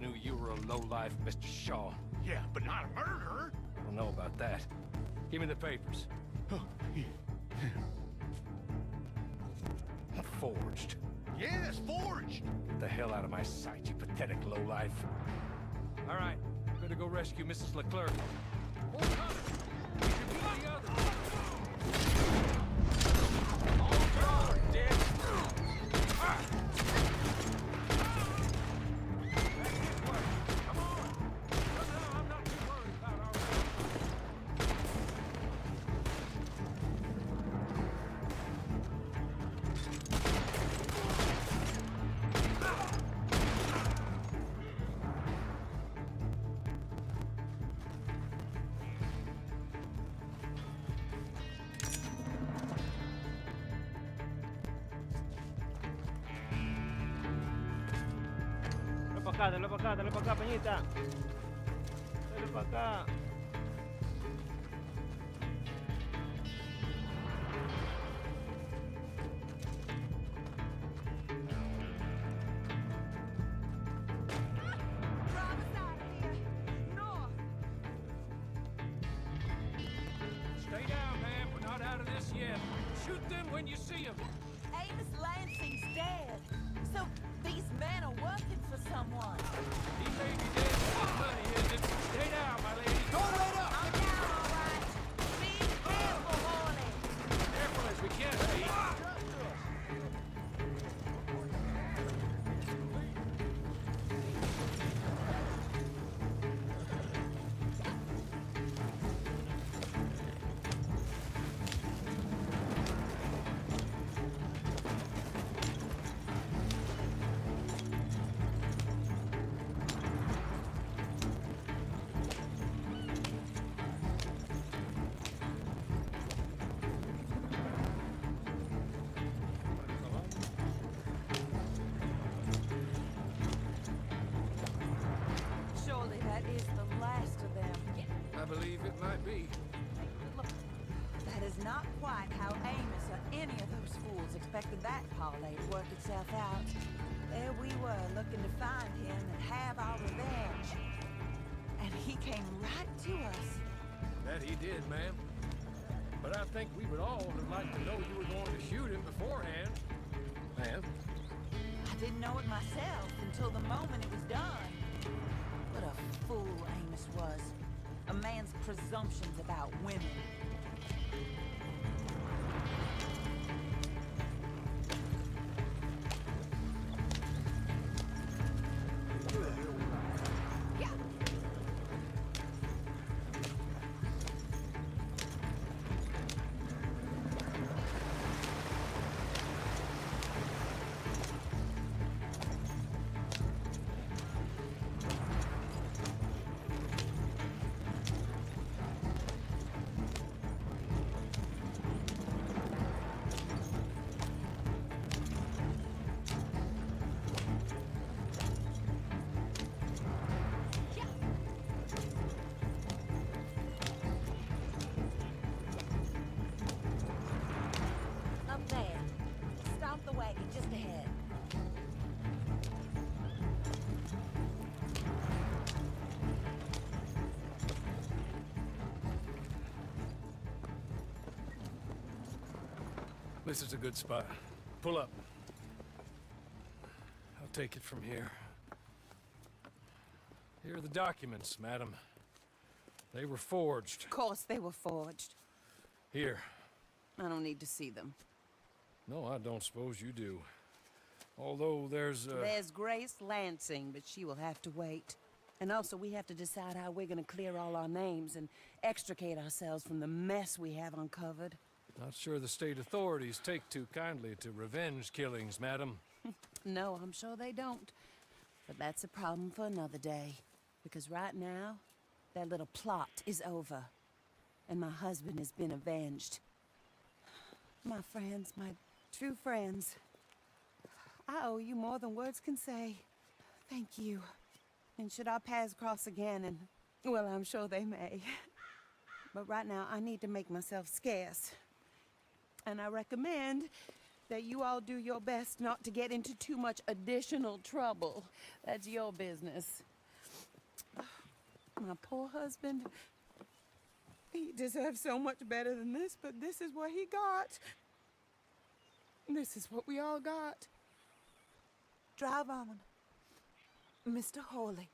Knew you were a lowlife, Mr. Shaw.
Yeah, but not a murderer.
I don't know about that. Give me the papers. Forged.
Yes, forged.
Get the hell out of my sight, you pathetic lowlife. All right, better go rescue Mrs. Leclerc. Oh, we should beat the others. All are dead. Ah!
dale para acá, Peñita. Dale para acá.
Stay down, man. We're not out of this yet. Shoot them when you see them.
Amos Lansing's dead. So these men are working for someone.
He may be dead, but his money isn't. Stay down, my lady.
Don't wait up! I'm down, all right. Be careful, Horny.
Careful as we can be.
Surely that is the last of them.
I believe it might be.
Look, that is not quite how Amos or any of those fools expected that parlay to work itself out. There we were, looking to find him and have our revenge. And he came right to us.
That he did, ma'am. But I think we would all have liked to know you were going to shoot him beforehand. Ma'am?
I didn't know it myself until the moment it was done. What a fool Amos was. A man's presumptions about women. Up there. Stop the wagon just ahead.
This is a good spot. Pull up. I'll take it from here. Here are the documents, madam. They were forged.
Of course they were forged.
Here.
I don't need to see them.
No, I don't suppose you do. Although there's
There's Grace Lansing, but she will have to wait. And also, we have to decide how we're gonna clear all our names and extricate ourselves from the mess we have uncovered.
Not sure the state authorities take too kindly to revenge killings, madam.
No, I'm sure they don't. But that's a problem for another day. Because right now, that little plot is over. And my husband has been avenged. My friends, my true friends. I owe you more than words can say. Thank you. And should our paths cross again, and, well, I'm sure they may. But right now, I need to make myself scarce. And I recommend that you all do your best not to get into too much additional trouble. That's your business. My poor husband, he deserves so much better than this, but this is what he got. This is what we all got.
Drive on, Mr. Hawley.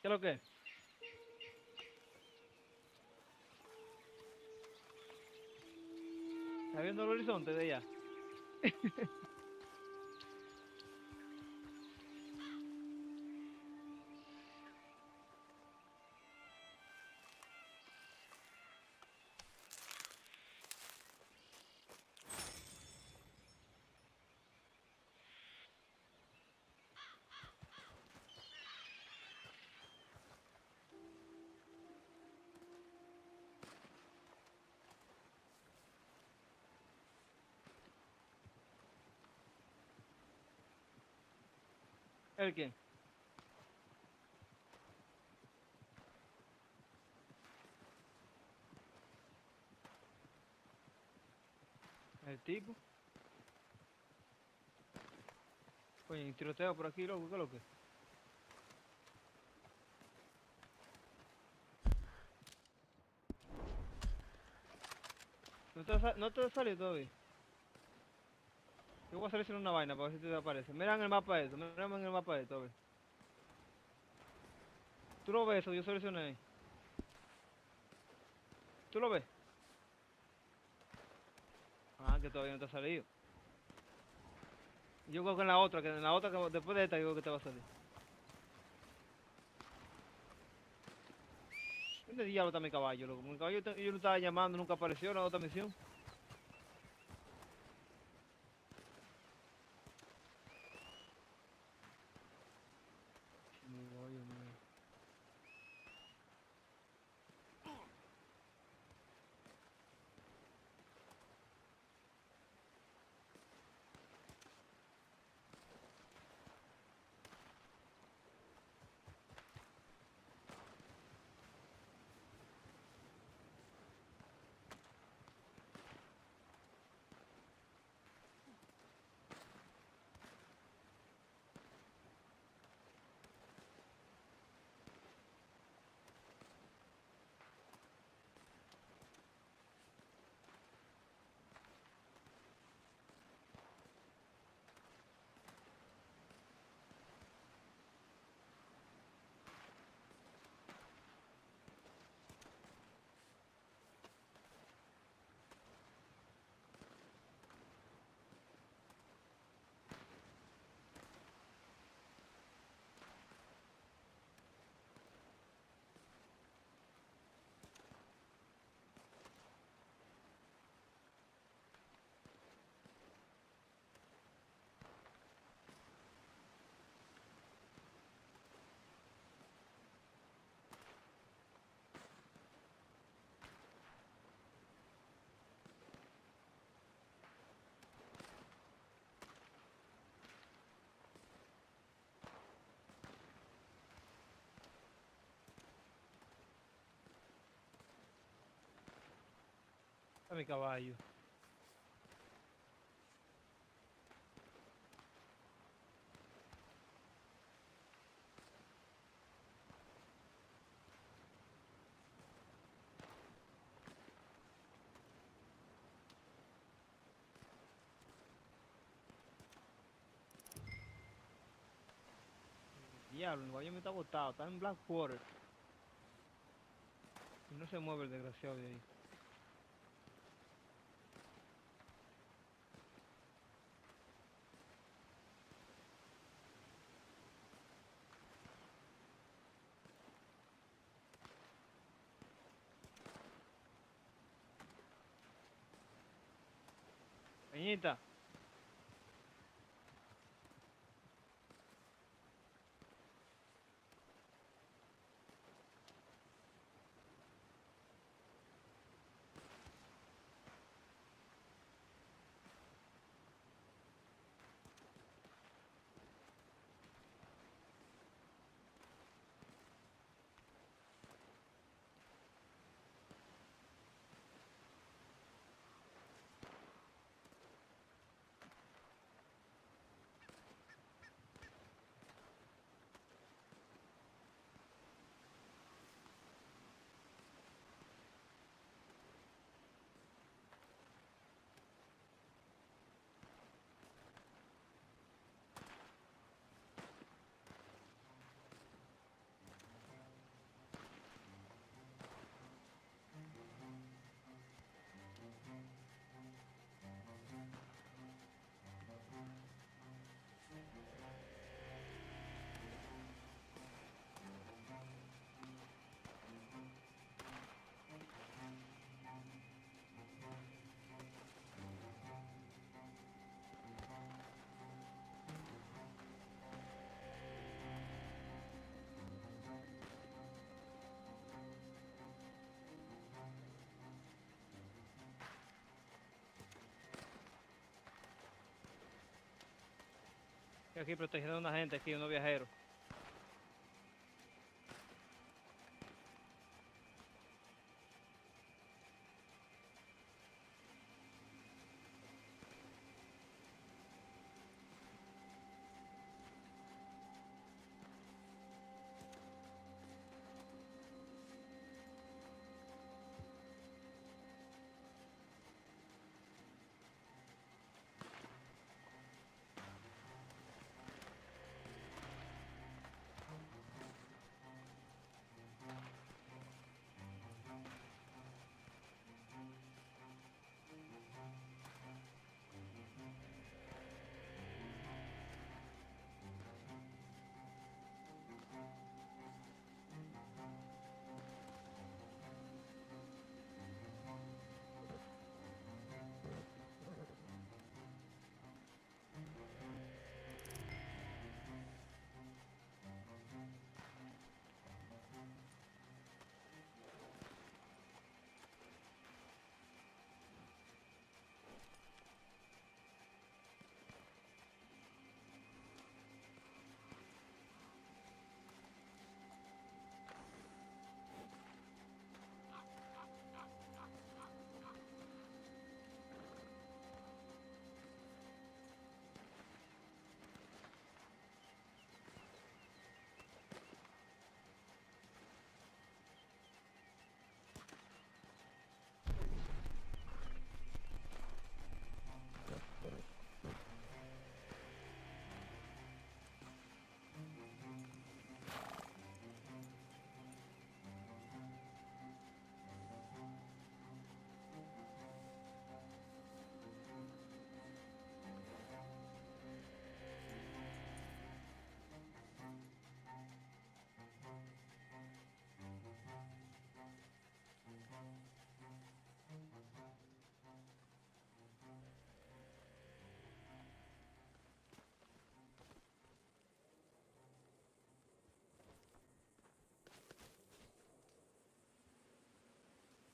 ¿Qué es lo que es? ¿Está viendo el horizonte de allá? ¿El quién? El tipo. Oye, tiroteo por aquí, loco, ¿qué es lo que? No te salió todavía. Yo voy a seleccionar una vaina para ver si te aparece. Mira en el mapa eso, mira en el mapa esto, a ver. ¿Tú lo ves eso? Yo seleccioné ahí. ¿Tú lo ves? Ah, que todavía no te ha salido. Yo creo que en la otra, que después de esta, yo creo que te va a salir. ¿Dónde diablo está mi caballo, loco? Mi caballo yo lo estaba llamando, nunca apareció en la otra misión. Mi caballo, mío. Está mi caballo. Diablo, el caballo me está botado, está en Blackwater. Y no se mueve el desgraciado de ahí. Peñita. Estoy aquí protegiendo a una gente, aquí, unos viajeros.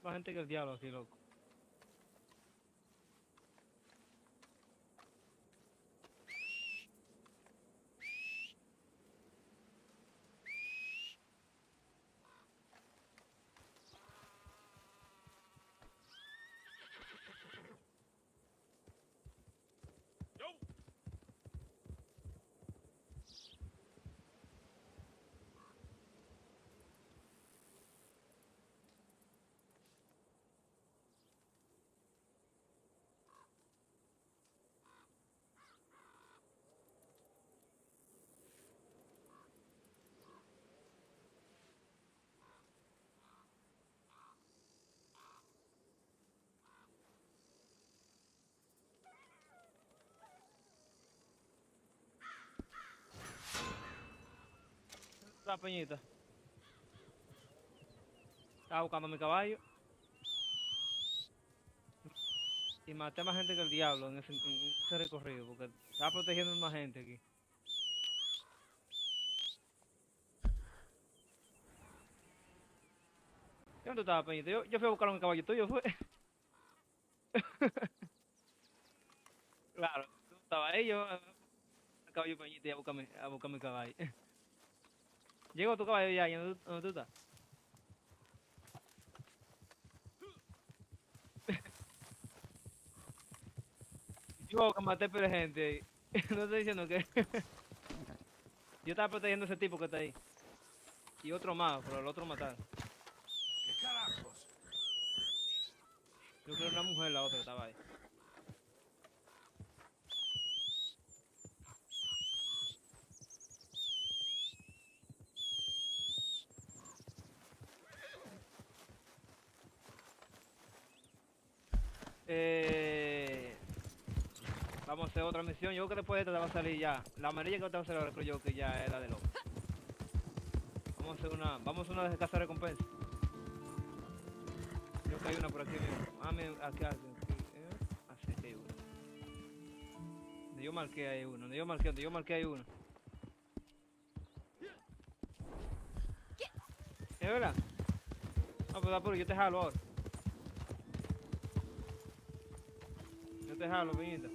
Más gente que el diablo aquí, loco. La peñita. Estaba buscando mi caballo. Y maté más gente que el diablo en ese recorrido, porque estaba protegiendo más gente aquí. ¿Dónde estaba, peñita? Yo fui a buscar a mi caballo tuyo, fue. Claro, tú estabas ahí, yo el caballo peñita y a buscar mi caballo. Llegó tu caballo ya, ¿y dónde tú estás? Yo que maté pero gente. No estoy diciendo que. Yo estaba protegiendo a ese tipo que está ahí. Y otro más, pero el otro mataron.
¿Qué carajos?
Yo creo que era una mujer la otra que estaba ahí. Vamos a hacer otra misión. Yo creo que después de esta te va a salir ya. La amarilla que te va a salir ahora creo yo que ya es la de lobo. Vamos a una de casa de recompensa. Creo que hay una por aquí mismo. Aquí. Así que hay una. Donde yo marqué hay uno. Donde yo marqué hay uno. ¿Es verdad? No, pues apuro, yo te jalo ahora. Yo te jalo, peñita.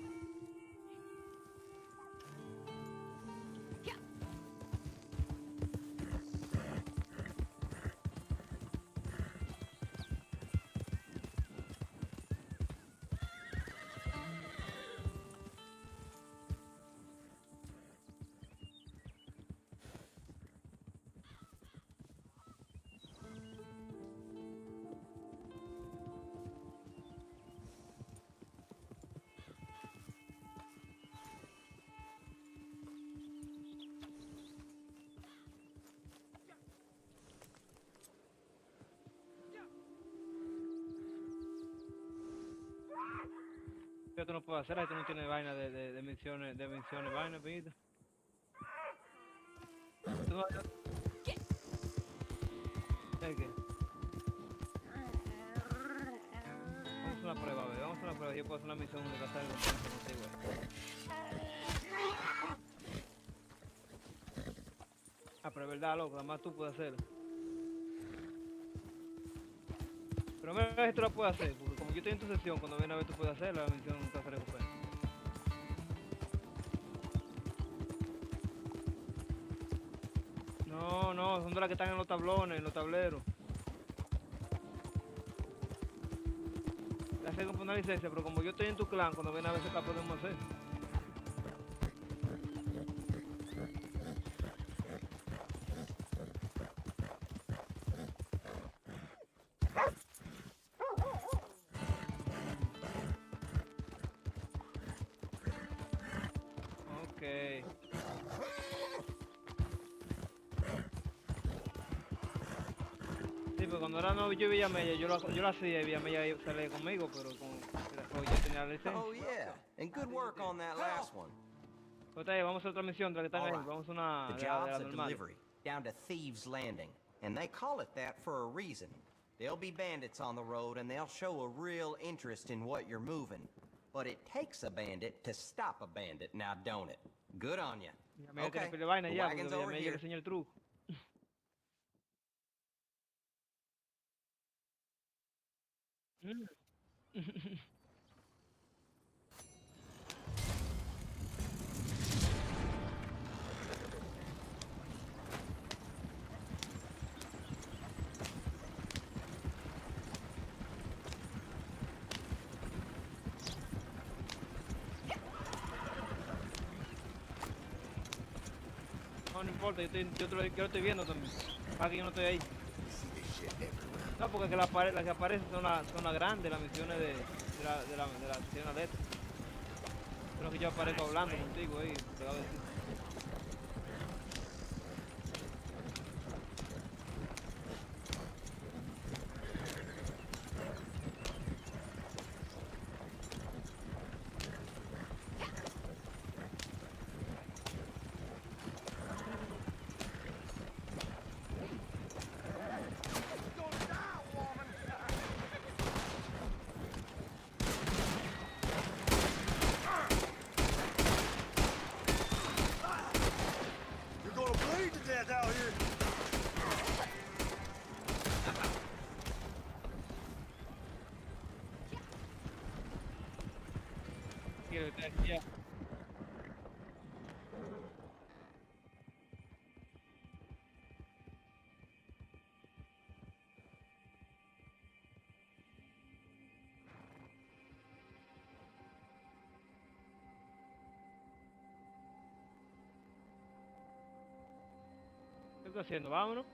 que tú no puedes hacer, ahí tú no tienes vaina de misiones, vaina, pita. ¿Tú no? ¿Qué? Vamos a hacer una prueba, a ver, vamos a hacer una prueba. Yo puedo hacer una misión de cazar el contigo. Ah, pero es verdad, loco, además tú puedes hacerlo. Pero mira si tú la puedes hacer, porque como yo estoy en tu sesión, cuando viene a ver tú puedes hacer la misión nunca se recupera. No, son de las que están en los tablones, en los tableros. La hace con una licencia, pero como yo estoy en tu clan, cuando viene a ver si la podemos hacer. Sí, pero cuando era novio yo Villamella, yo lo hacía y Villamella salía conmigo, pero yo tenía la licencia.
Oh yeah, and good work on that last one.
Vamos a hacer otra misión de la que están ahí, vamos a una
The job's a delivery, down to Thieves Landing, and they call it that for a reason. There'll be bandits on the road, and they'll show a real interest in what you're moving. But it takes a bandit to stop a bandit, now don't it? Good on you. Okay, the wagon's over here.
No importa, yo lo estoy viendo también. Para que yo no estoy ahí. No, porque las que aparecen son las grandes, las misiones de la sesión alerta. Creo que yo aparezco hablando contigo ahí, pegado de ti. Yeah. ¿Qué estoy haciendo? Vámonos.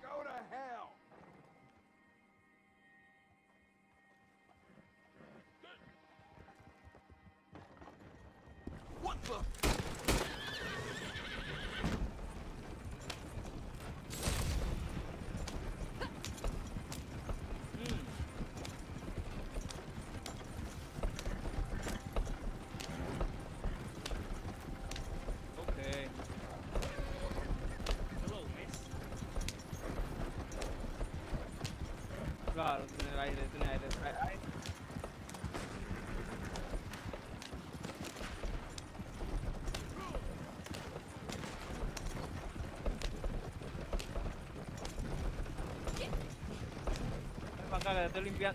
Go to hell.
What the?
Claro, tiene aire.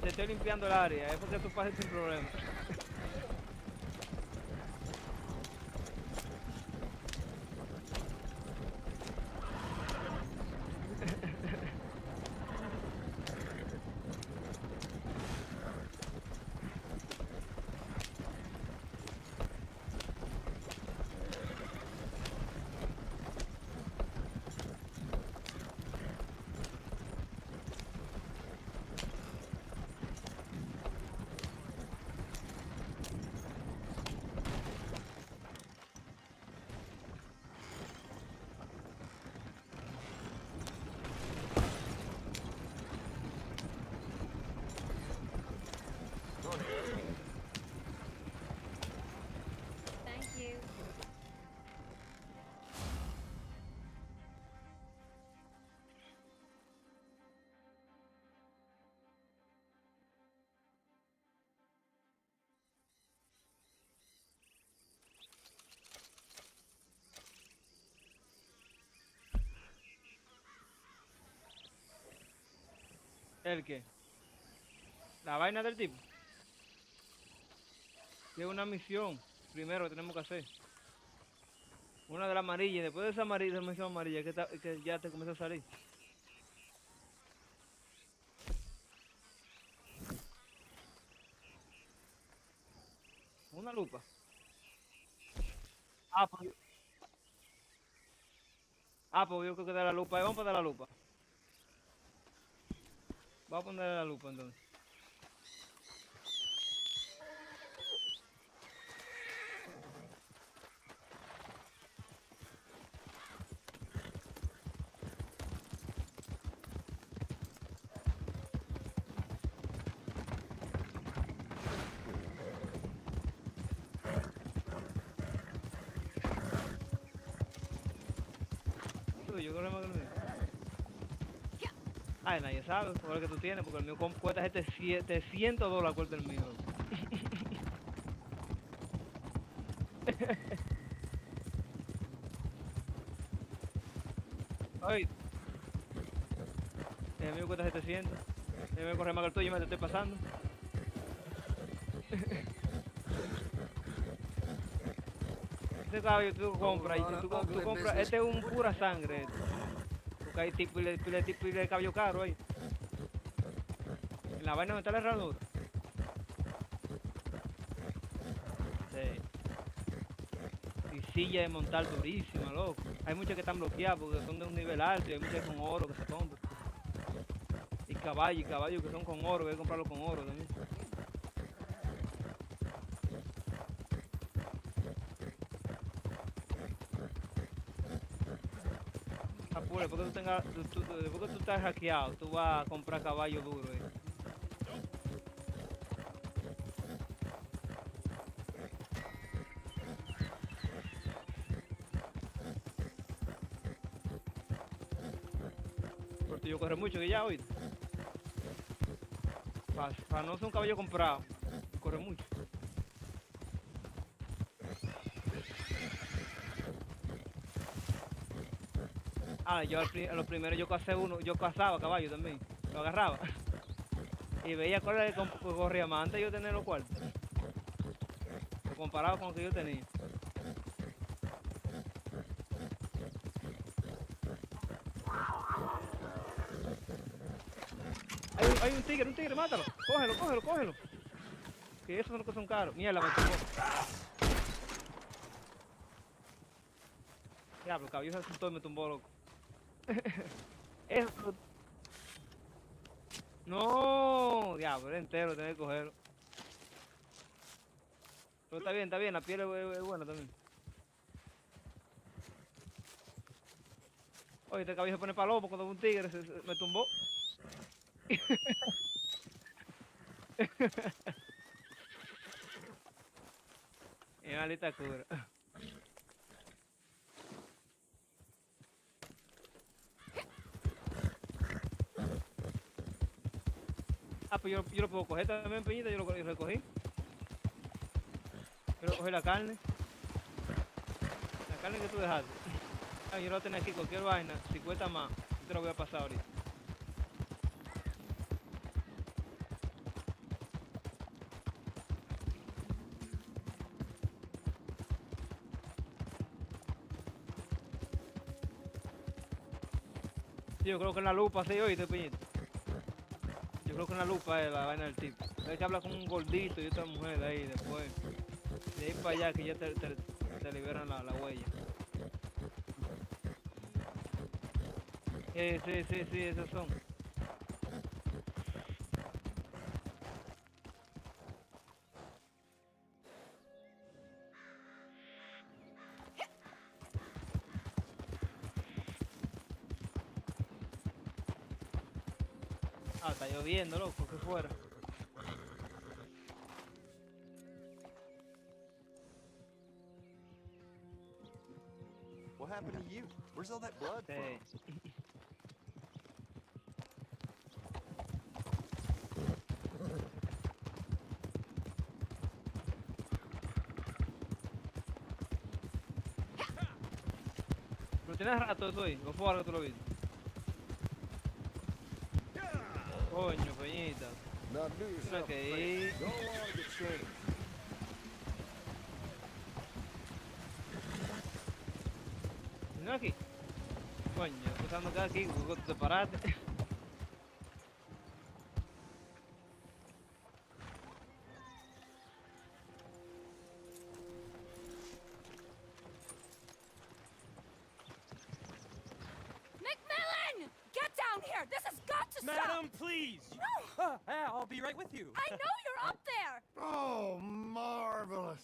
Te estoy limpiando el área, es porque tú pases sin problema. ¿El qué? La vaina del tipo. Que es una misión. Primero que tenemos que hacer. Una de las amarillas. Y después de esa amarilla, misión amarilla, que ya te comienza a salir. Una lupa. Pues yo creo que de la lupa. Vamos a poner la lupa. Vamos a poner la lupa entonces. Yo creo que no. Ay, nadie sabe por el que tú tienes, porque el mío cuesta $700 cuesta el mío. Ay, el mío cuesta 700. El mío corre más que el tuyo, me te estoy pasando. Este caballo tú compras, tú compras, este es un pura sangre. Porque hay tipo de caballo caro ahí. En la vaina donde está la herradura. Sí. Y silla de montar durísima, loco. Hay muchas que están bloqueadas porque son de un nivel alto y hay muchas con oro que se compran. Y caballos que son con oro, que hay que comprarlo con oro también. Apure, después que tú estás hackeado, tú vas a comprar caballo duro. Porque yo corro mucho que ya hoy. Para no ser un caballo comprado, corre mucho. Yo a lo primero yo cazaba caballo también, lo agarraba. Y veía cuál era el que corría más antes de yo tener los cuartos. Comparado con lo que yo tenía. Hay un tigre, mátalo. Cógelo. Que esos son los que son caros. Mierda, me tumbó. Diablo, el caballo se asustó y me tumbó, loco. Eso. No, diablo, era entero, tenía que cogerlo. Pero está bien, la piel es buena también. Oye, este caballo se pone palomo cuando un tigre me tumbó. Y maldita cura. Pues yo lo puedo coger también, peñita, yo lo recogí. Yo cogí la carne. La carne que tú dejaste. Yo lo tengo aquí, cualquier vaina, si cuesta más, yo te lo voy a pasar ahorita. Sí, yo creo que en la lupa se oíste, peñita. Yo creo que en la lupa es la vaina del tipo. Hay que hablar con un gordito y otra mujer ahí después. De ahí para allá que ya te liberan la huella. Sí, esos son. Está lloviendo, loco, que fuera.
What happened to you? Where's all that blood from?
Pero tienes rato eso ahí, no fue ahora que tú lo viste. Coño, peñita.
Now do yourself a favor. Go on and get changed.
No aquí. Coño, empezando acá aquí, tú te paraste.
McMillan! Get down here! This has got to stop!
Madam, please!
No!
I'll be right with you.
I know you're up there!
Oh, marvelous.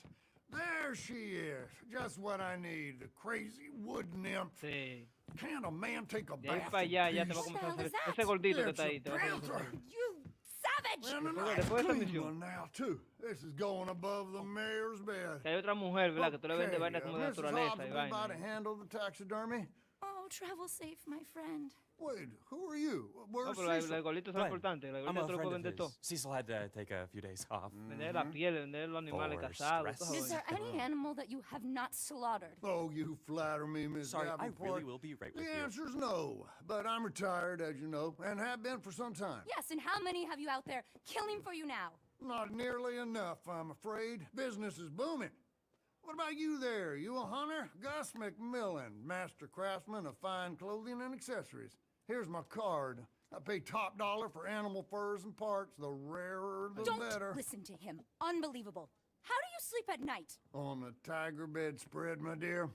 There she is. Just what I need. The crazy wood nymph.
Sí.
Can't a man take a
De ahí
bath
para allá ya
in
te va a
peace?
comenzar a hacer. Ese gordito que
It's
está
a
ahí te va a comenzar a
panther.
hacer.
You savage!
And a
Después-
nice
después de esta
clean
misión.
one now, too. This is going above the mayor's bed.
Que hay otra mujer, ¿verdad? Que tú le vendes
Okay,
vainas como de
Mrs.
naturaleza
Hobbs
y
will be by to
vaina.
handle the taxidermy.
Oh, travel safe, my friend.
Wait, who are you?
No,
Where's
pero
Cecil?
el gordito es
Glenn,
importante. El
I'm
gordito
a
te lo
friend
puede
of
vender
his.
todo.
Cecil had to take a few days off.
Vender la piel, vender los animales
For
casados.
stress.
toda
Is
vaina.
there any animal that you have not slaughtered?
Oh, you flatter me, Miss
Sorry, I
Davenport.
really will be right with
The
you.
answer's no, but I'm retired, as you know, and have been for some time.
Yes, and how many have you out there killing for you now?
Not nearly enough, I'm afraid. Business is booming. What about you there? You a hunter? Gus McMillan, master craftsman of fine clothing and accessories. Here's my card. I pay top dollar for animal furs and parts. The rarer, the
Don't
better.
listen to him. Unbelievable. How do you sleep at night?
On the tiger bedspread, my dear.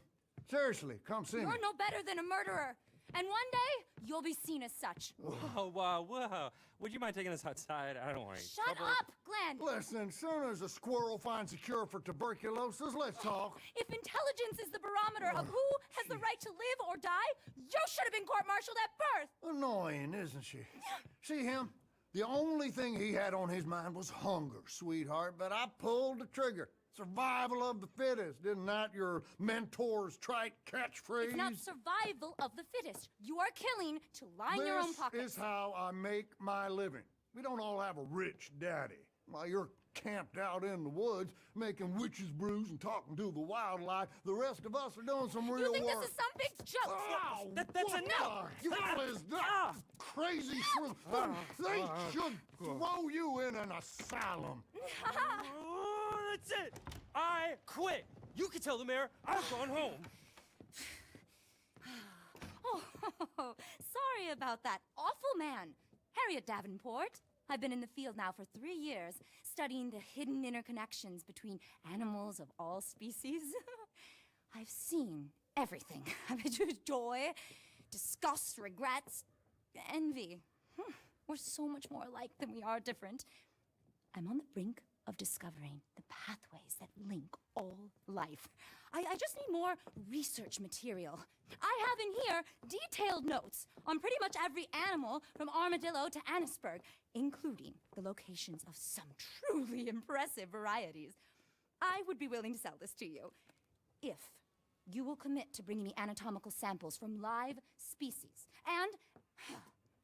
Seriously, come see me.
You're no better than a murderer. And one day, you'll be seen as such.
Whoa, whoa. Would you mind taking us outside? I don't want any
Shut
trouble.
up, Glenn!
Listen, soon as a squirrel finds a cure for tuberculosis, let's talk.
If intelligence is the barometer of who has the right to live or die, you should have been court-martialed at birth!
Annoying, isn't she? See him? The only thing he had on his mind was hunger, sweetheart, but I pulled the trigger. Survival of the fittest, isn't that your mentor's trite catchphrase?
It's not survival of the fittest. You are killing to line your own pockets.
This is how I make my living. We don't all have a rich daddy. While you're camped out in the woods, making witches' brews and talking to the wildlife, the rest of us are doing some real
You think
work.
this is some big joke?
Oh,
That's
what
enough!
the hell is that? Crazy shrew. They should throw you in an asylum.
Oh, that's it! I quit! You can tell the mayor I've gone home.
Oh, sorry about that awful man. Harriet Davenport. I've been in the field now for 3 years, studying the hidden interconnections between animals of all species. I've seen everything. I've enjoyed joy, disgust, regrets, envy. We're so much more alike than we are different. I'm on the brink of discovering the pathways that link all life. I just need more research material. I have in here detailed notes on pretty much every animal from armadillo to Annisburg, including the locations of some truly impressive varieties. I would be willing to sell this to you if you will commit to bringing me anatomical samples from live species and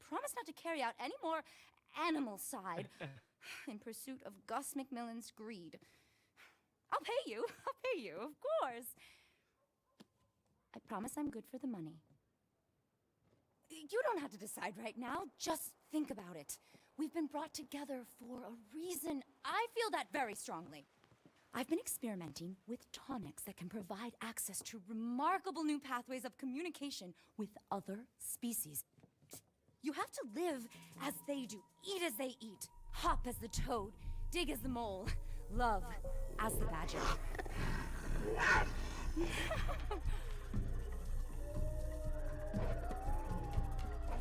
promise not to carry out any more animal side in pursuit of Gus McMillan's greed. I'll pay you, of course. I promise I'm good for the money. You don't have to decide right now, just think about it. We've been brought together for a reason. I feel that very strongly. I've been experimenting with tonics that can provide access to remarkable new pathways of communication with other species. You have to live as they do, eat as they eat, hop as the toad, dig as the mole, love as the badger.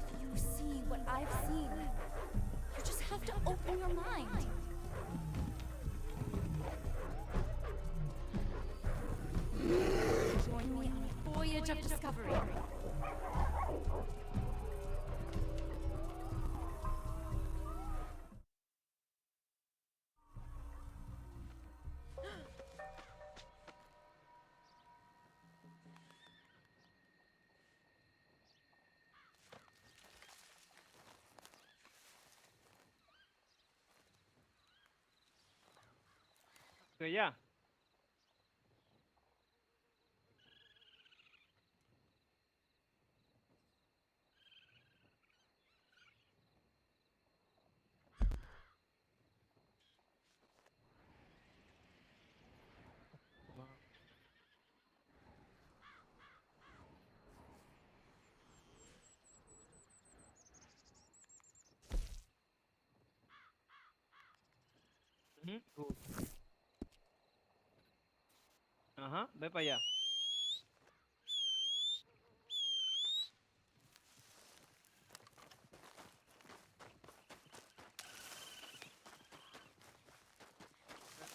If you see what I've seen, you just have to open your mind. Join me on a voyage of discovery.
Que ya. Ajá, ve para allá.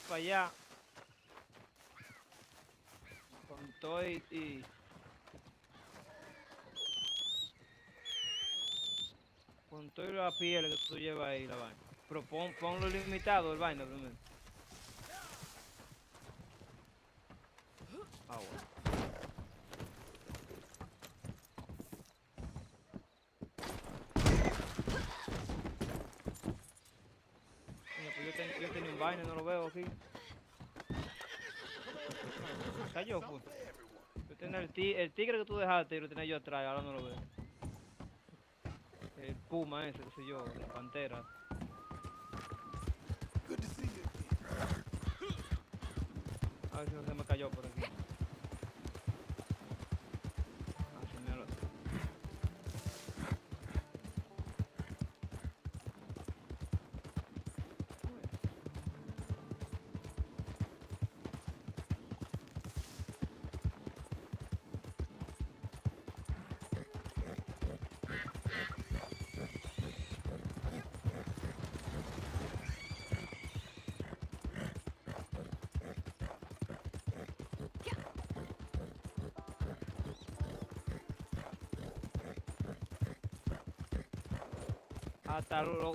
Para allá. Con todo y con todo y la piel que tú llevas ahí, la vaina. Pero ponlo limitado el vaina primero. Ah, bueno. Coño, pues yo tenía un vaina, no lo veo aquí. Cayó, pues. Yo tenía el tigre que tú dejaste y lo tenía yo atrás, ahora no lo veo. El puma ese, qué sé yo, la pantera. A ver si no se me cayó por aquí. Ah, sí, míralo.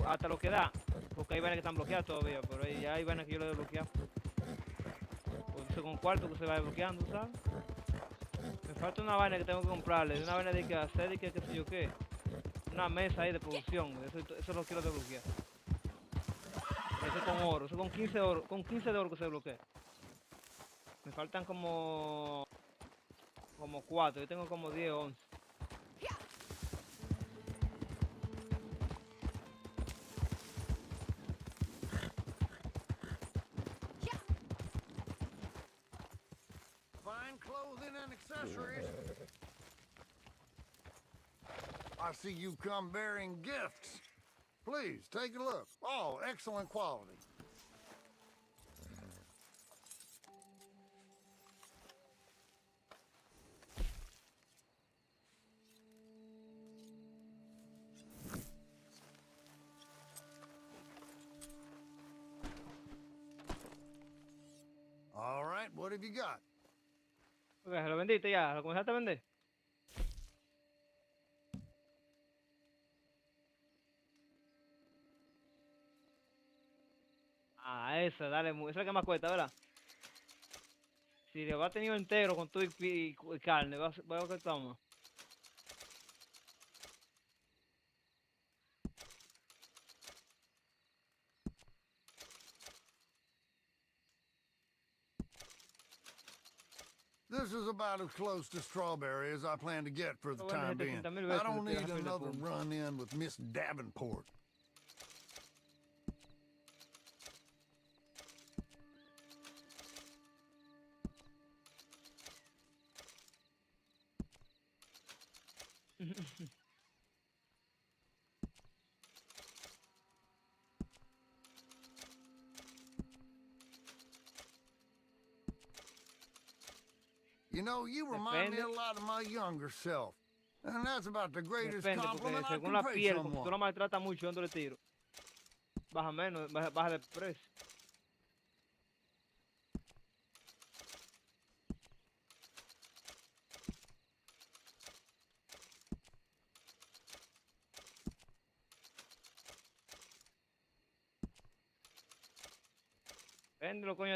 Hasta lo que da, porque hay vainas que están bloqueadas todavía, pero ya hay vainas que yo lo he desbloqueado. Pues con cuarto que se va desbloqueando, ¿sabes? Me falta una vaina que tengo que comprarle, una vaina de que hacer y que qué sé yo qué. Una mesa ahí de producción, eso lo quiero desbloquear. Eso con oro, eso con 15 de oro que se desbloquea. Me faltan como 4, yo tengo como 10 o 11.
Fine clothing and accessories. I see you come bearing gifts. Please, take a look. Oh, excellent quality. All right, what have you got?
Ok, lo vendiste ya, lo comenzaste a vender. Ah, esa, dale, esa es la que más cuesta, ¿verdad? Si le va a tener entero con todo y carne, va a costar más.
This is about as close to strawberry as I plan to get for the time being. I don't need another run-in with Miss Davenport. You know, you remind me a lot of my younger self. And that's about the greatest compliment I
según la
can pay
piel, como tú
someone.
la maltratas mucho dándole tiro, baja menos, baja de precio. Véndelo, coño,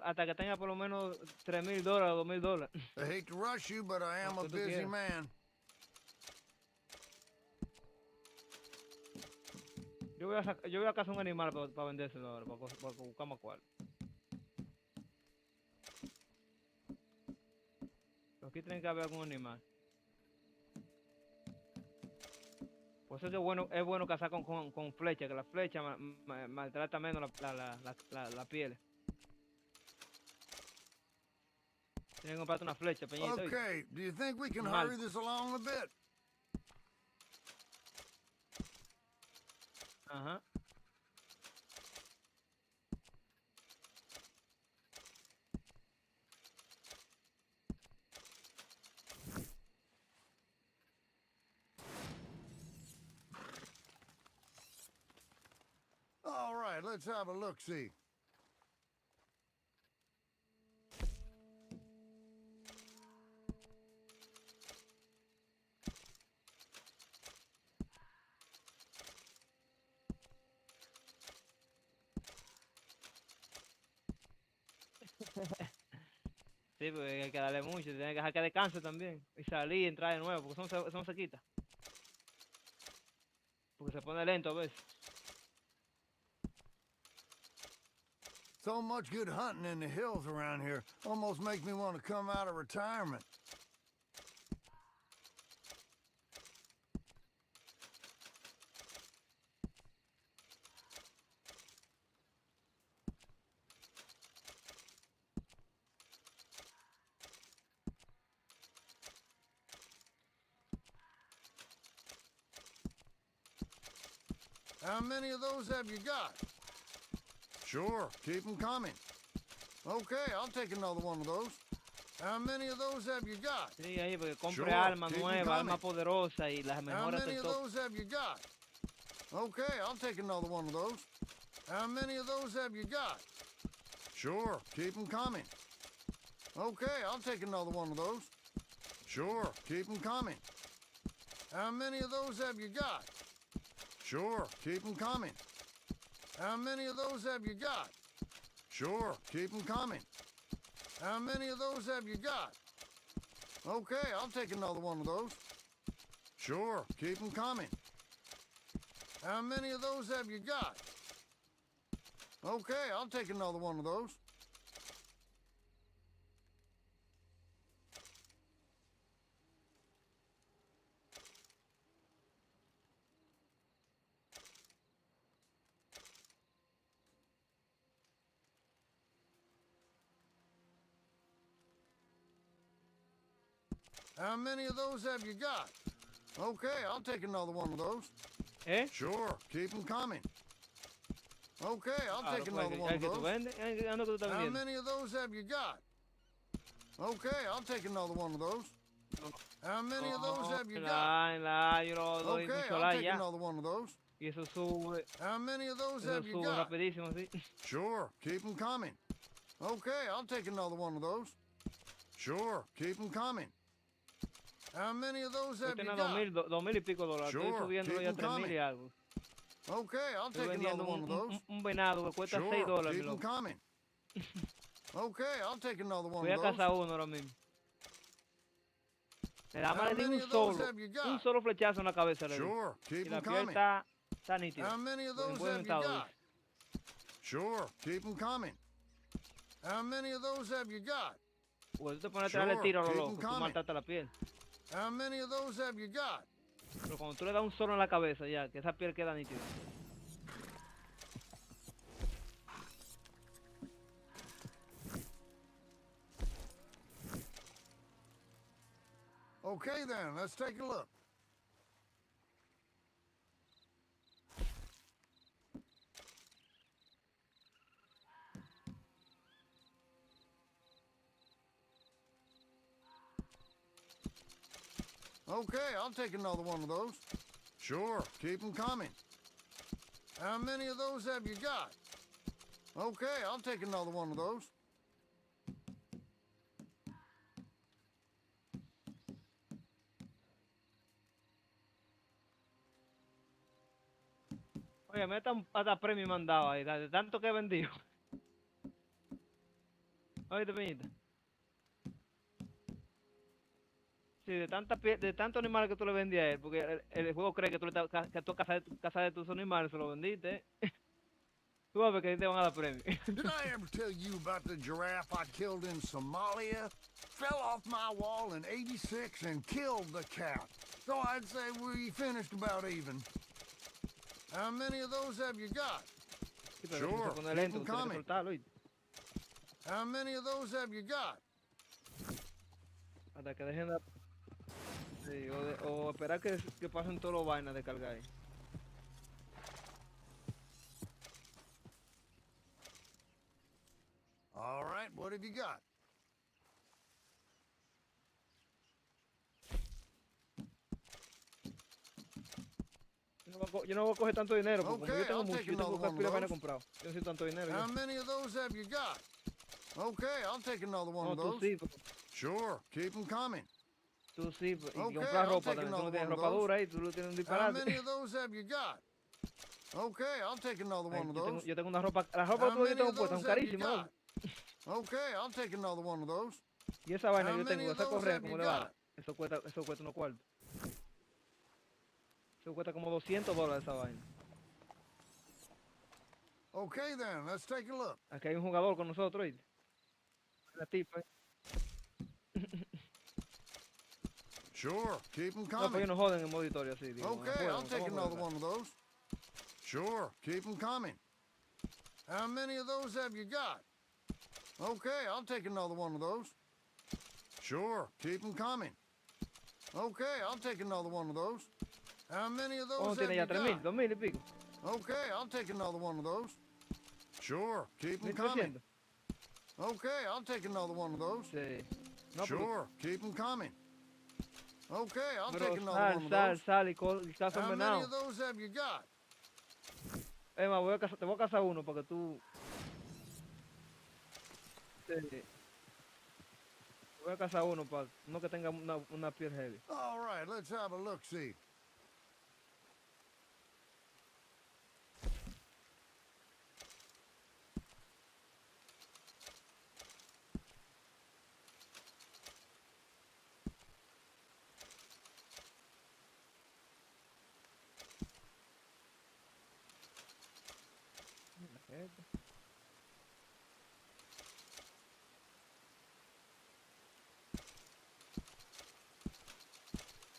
hasta que tenga por lo menos $3,000 o $2,000.
I hate to rush you, but I am a busy man.
Yo voy a cazar un animal para vendérselo ahora, para buscar más cuál. Aquí tiene que haber algún animal. Por eso es bueno cazar con flecha, que la flecha maltrata menos la piel. Tienes que comprarte una flecha, peñita.
Okay, do you think we can hurry this along a bit?
Ajá.
let's have a look-see.
Sí, porque hay que darle mucho, tiene que dejar que descanse también. Y salir y entrar de nuevo, porque eso no se quita. Porque se pone lento a veces.
So much good hunting in the hills around here. Almost makes me want to come out of retirement. How many of those have you got? Sure, keep them coming. Okay, I'll take another one of those. How many of those have you got?
Sí, ahí, porque compre
Sure,
armas
keep 'em
nuevas,
coming.
armas poderosas y las
How
mejoras
many
del
of
top.
those have you got? Okay, I'll take another one of those. How many of those have you got? Sure, keep them coming. Okay, I'll take another one of those. Sure, keep them coming. How many of those have you got? Sure, keep them coming. How many of those have you got? Sure, keep them coming. How many of those have you got? Okay, I'll take another one of those. Sure, keep them coming. How many of those have you got? Okay, I'll take another one of those. How many of those have you got? Okay, I'll take another one of those.
¿Eh?
Sure, keep them coming. Okay, I'll
Claro,
take
pues,
another one
el
of
que tú
those.
vendes, el que tú estás
How
vendiendo.
many of those have you got? Okay, I'll take another one of those. How many of those have you got?
Yo lo doy
Okay,
mucho
I'll
like
take
ya.
another one of those.
Y eso sube,
How many of those
eso
have you
sube
got?
rapidísimo, así.
Sure, keep them coming. Okay, I'll take another one of those. Sure, keep them coming. How many of those
Yo
have you
tenía
got?
2,000 y pico dólares. Estoy
Sure,
subiéndolo
keep
ya a
'em
3,000 y
coming.
algo.
Okay, I'll
Estoy
take another
vendiendo
one of those.
un venado que cuesta
Sure,
6 dólares,
keep
mi
them
loco.
coming. Okay, I'll take another one
Voy a
of those.
cazar uno ahora mismo. Le da
How
más le di
many
un
of those
solo.
have you
Un
got?
solo flechazo en la cabeza le di.
Sure,
Y
keep
la
them
piel
coming.
está nítida.
How many of
En
those
buen
have you
estado,
got?
dice.
Sure, keep them coming. How many of those have you got?
Pues tú te pones a tirarle
Sure,
tiro a lo
keep 'em
loco, tú
coming.
mataste la piel.
How many of those have you got?
Pero cuando tú le das un solo en la cabeza ya, que esa piel queda nítida.
Okay then, let's take a look. Okay, I'll take another one of those. Sure, keep them coming. How many of those have you got? Okay, I'll take another one of those.
Oye, me hasta premio mandado ahí, de tanto que he vendido. Oye, Peñita. Sí, de tantos animales que tú le vendías a él, porque el juego cree que tú cazas de tus animales, se lo vendiste. Tú vas a ver que te van a dar premio.
Did I ever tell you about the giraffe I killed in Somalia? Fell off my wall in '86 and killed the cat. So I'd say we finished about even. How many of those have you got?
Sí, pero
Sure,
se pone
keep
lento,
'em
tú tienes que
coming.
soltarlo, ¿oíste?
How many of those have you got?
Hasta que dejen de... Sí, o esperar que pasen todos los vainas de cargar ahí.
All right, what have you got?
yo no voy a coger tanto dinero, porque como yo tengo
I'll
mucho,
take
yo tengo
another
que
one
pila
of
vaina
those.
comprado. Yo necesito tanto dinero.
How many of those have you got? Okay, I'll take another one
No,
of
tú
those.
sí, pero
Sure, keep them coming.
tú sí, y
Okay,
comprar
I'll
ropa
take
también. Tú no
another
tienes
one of
ropa
those.
dura ahí, tú lo tienes un
How many
disparate.
of those have you got? Okay, I'll take another
Ay,
one of those.
yo tengo una ropa, la ropa
How
que yo
many
tengo
of
puesta
those
son
have you
carísimas.
got? Okay, I'll take another one of those.
Y esa vaina
How
que yo
many
tengo,
of
esa
those
correa,
have
como
you
le
got?
vale, eso cuesta unos cuartos. Eso cuesta como $200 esa vaina.
Okay then, let's take a look.
Aquí hay un jugador con nosotros, ¿oíste? La tipa.
Sure, keep them
No, pues
coming.
ellos no joden en modo historia así, digo.
Okay, I'll take another one of those. Sure, keep them coming. How many of those have you got? Okay, I'll take another one of those. Sure, keep them coming. Okay, I'll take another one of those. How many of those have
tiene
you
ya 3,000,
got?
2,000 y pico.
Okay, I'll take another one of those. Sure, keep them coming.
1,300.
Okay, I'll take another one of those.
Sí. No,
Sure, keep them coming. Okay, I'll
pero
take another one of those.
sal y caza
How many
envenenado.
of those have you got?
Emma, te voy a cazar uno para que tú... Sí. Te voy a cazar uno para no que tenga una piel heavy.
All right, let's have a look-see.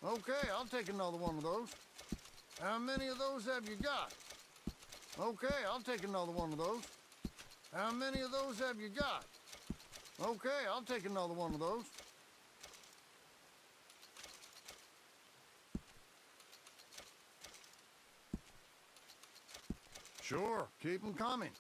Okay, I'll take another one of those. How many of those have you got? Okay, I'll take another one of those. How many of those have you got? Okay, I'll take another one of those. Sure, keep them coming.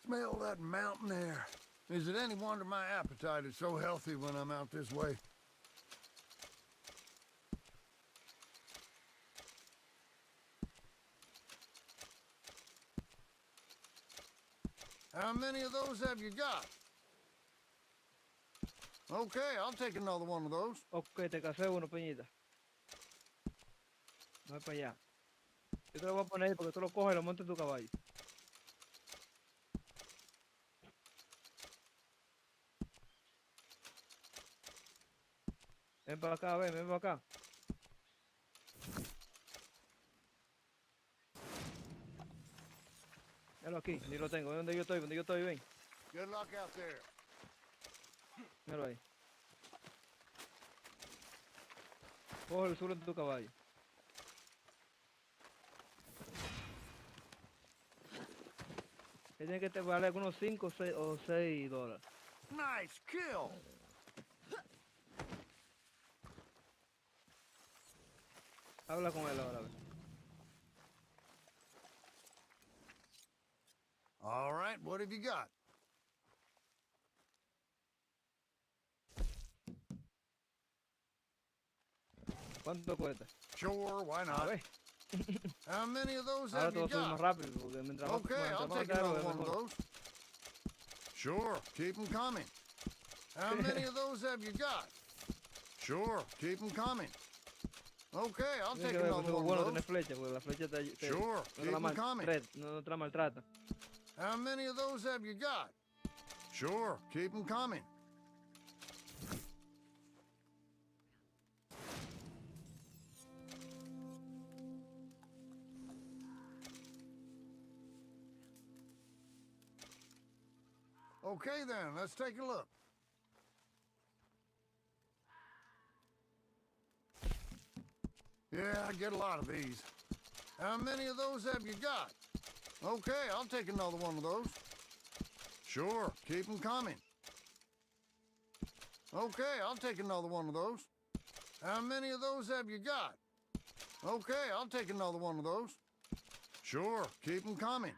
Smell that mountain air. Is it any wonder my appetite is so healthy when I'm out this way? How many of those have you got? Okay, I'll take another one of those.
Ok, te casé uno, Peñita. Voy para allá. Yo te lo voy a poner ahí porque tú lo coges y lo montas en tu caballo. Ven para acá, ven para acá. Míralo aquí, ni lo tengo. Ven donde yo estoy, ven.
Good luck out there.
Míralo ahí. Coge el suelo de tu caballo. Que tiene que te vale algunos 5 o 6 dólares.
Nice kill.
Habla con él ahora, a ver.
All right, what have you got?
¿Cuánto cuesta?
Sure, why
A
not?
ver.
How many of those
Ahora
have
te
you
voy a subir más
got?
rápido, porque mientras más,
Okay,
mientras
I'll
más
take
caro
another
es
one of
mejor.
those. Sure, keep them coming. How many of those have you got? Sure, keep them coming. Okay, I'll
Tienes
take
que ver,
another
porque es
one
bueno
of
tener
those.
flecha, porque la flecha te
Sure, keep them coming.
no te la maltrata.
How many of those have you got? Sure, keep them coming. Okay then, let's take a look. Yeah, I get a lot of these. How many of those have you got? Okay, I'll take another one of those. Sure, keep them coming. Okay, I'll take another one of those. How many of those have you got? Okay, I'll take another one of those. Sure, keep them coming.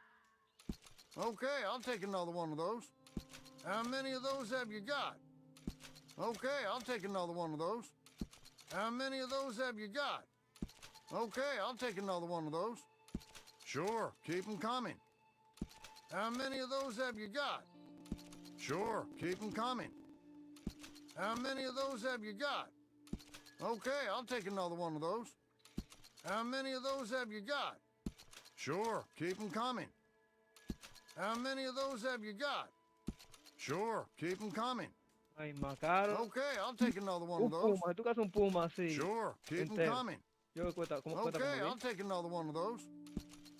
Okay, I'll take another one of those. How many of those have you got? Okay, I'll take another one of those. How many of those have you got? Okay, I'll take another one of those. Sure, keep them coming. How many of those have you got? Sure, keep them coming. How many of those have you got? Okay, I'll take another one of those. How many of those have you got? Sure, keep them coming. How many of those have you got? Sure, keep them coming.
Ay, Macaro.
Okay, I'll take another one of those.
Puma, tú que haces un puma así.
Sure, keep them
entero.
coming.
Yo cuesta, ¿cómo cuesta
Okay,
como
I'll take another one of those.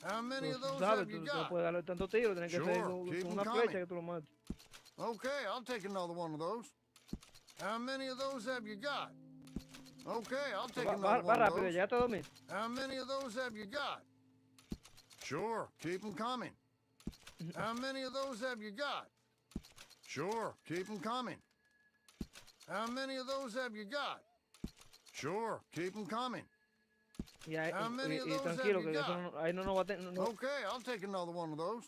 How many of those
sabes,
have you
tú no
got?
puedes darle tanto tiro, tienes que
Sure,
ser
keep 'em
una
coming.
flecha que tú lo mates.
Okay, I'll take another one of those. How many of those have you got? Okay, I'll take another
Va
one of
rápido,
those.
ya te dormí.
How many of those have you got? Sure, keep them coming. How many of those have you got? Sure, keep them coming. How many of those have you got? Sure, keep them coming. How many of those have
Tranquilo,
you
que eso
got?
no, ahí no va a tener.
Okay, I'll take another one of those.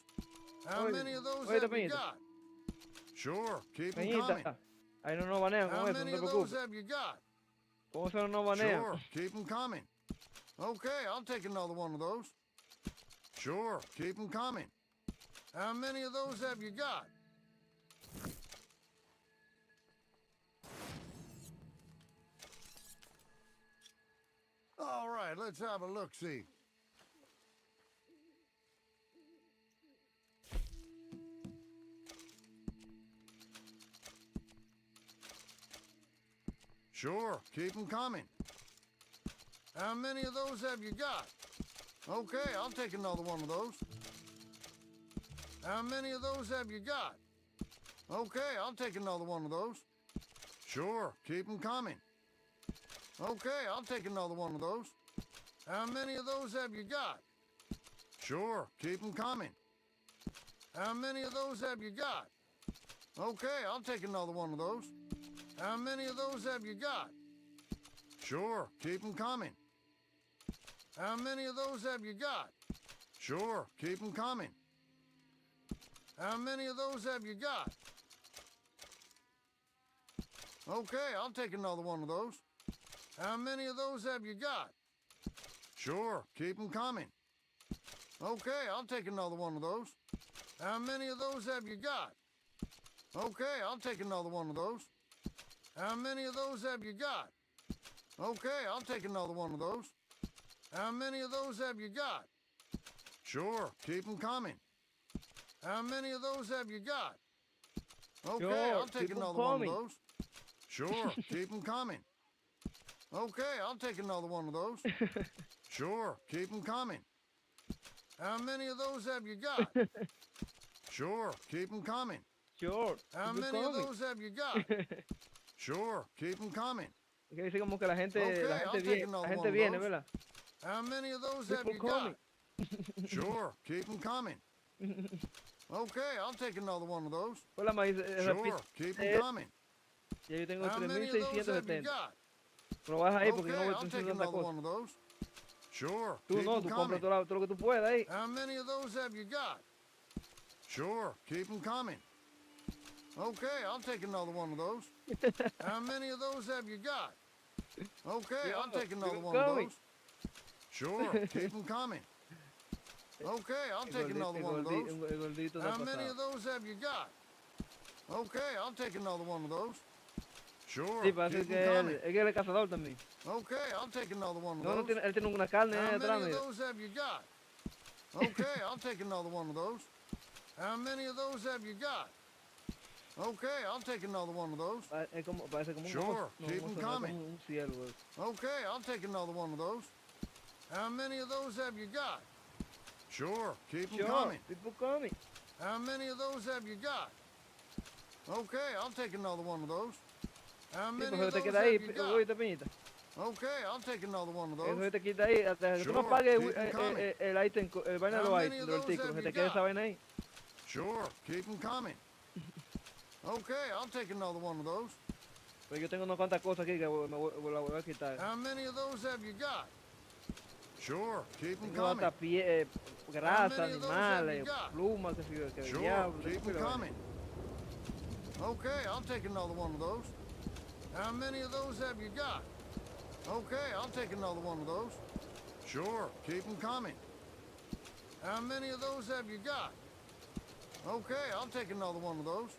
How
Oye,
many of those
oye,
have you
Peñita.
got? Sure, keep them coming.
Peñita, ahí no nos banean
How
con eso, no
many
te
of those
preocupes.
have you got?
Con eso no nos banean.
Sure, keep them coming. Okay, I'll take another one of those. Sure, keep them coming. How many of those have you got? All right, let's have a look-see. Sure, keep them coming. How many of those have you got? Okay, I'll take another one of those. How many of those have you got? Okay, I'll take another one of those. Sure, keep them coming. Okay, I'll take another one of those. How many of those have you got? Sure, keep them coming. How many of those have you got? Okay, I'll take another one of those. How many of those have you got? Sure, keep them coming. How many of those have you got? Sure, keep them coming. How many of those have you got? Okay, I'll take another one of those. How many of those have you got? Sure, keep them coming. Okay, I'll take another one of those. How many of those have you got? Okay, I'll take another one of those. How many of those have you got? Okay, I'll take another one of those. How many of those have you got? Sure, keep them coming. How many of those have you got? Okay,
Sure,
I'll take
keep 'em
another one of
coming.
those. Sure, keep them coming. Okay, I'll take another one of those. Sure, keep them coming. How many of those have you got? Sure, keep them coming.
Sure,
How
keep 'em
many of
coming.
those have you got? Sure, keep them coming.
Es que dice como que la gente,
Okay,
la
I'll
gente,
take
viene,
another
la gente
one of
viene,
those.
¿verdad?
How many of those have
Keep 'em
you got?
coming.
Sure, keep them coming. Okay, I'll take another one of those.
Hola, maíz,
Sure, keep them coming.
Ya yo tengo
How many of those have you
3670.
got?
Lo vas ahí porque
Okay,
no voy a
I'll
hacer
take
tanta
another
cosa.
one of those. Sure,
Tú
keep
no,
them
tú compras
coming.
todo lo que tú puedas ahí.
How many of those have you got? Sure, keep them coming. Okay, I'll take another one of those. How many of those have you got? Okay, I'll take another
keep 'em
one of
coming.
those. Sure, keep them coming. Okay, I'll take another one of those.
El gordito
How
está
many
pasado.
of those have you got? Okay, I'll take another one of those. Sure,
Sí, parece
keep
que
them coming.
él es cazador también.
Okay, I'll take another one of
No, no
those.
tiene, él tiene una carne
How
detrás,
many of
mira.
those have you got? Okay, I'll take another one of those. How many of those have you got? Okay, I'll take another one of those.
Es como, parece como un
Sure,
oso. No,
keep
un
'em
oso, no,
coming.
como un ciervo.
Okay, I'll take another one of those. How many of those have you got? Sure, keep them
Sure,
coming.
keep 'em coming.
How many of those have you got? Okay, I'll take another one of those. How
Sí,
many
pues
of
te
those
queda ahí,
have you got?
oíste, Peñita.
Okay, I'll take another one of those.
Eso se te quita ahí, hasta que tú no pagues el ítem, el vaina de los items, del artículo, se te queda esa vaina ahí.
Sure, keep them coming. Okay, I'll take another one of those.
Pero yo tengo unas cuantas cosas aquí que me la voy a quitar.
How many of those have you got? Sure, keep them
Tengo
coming.
hasta grasa, animales, plumas, que
Sure,
diablo.
keep them coming. Okay, I'll take another one of those. How many of those have you got? Okay, I'll take another one of those. Sure, keep them coming. How many of those have you got? Okay, I'll take another one of those.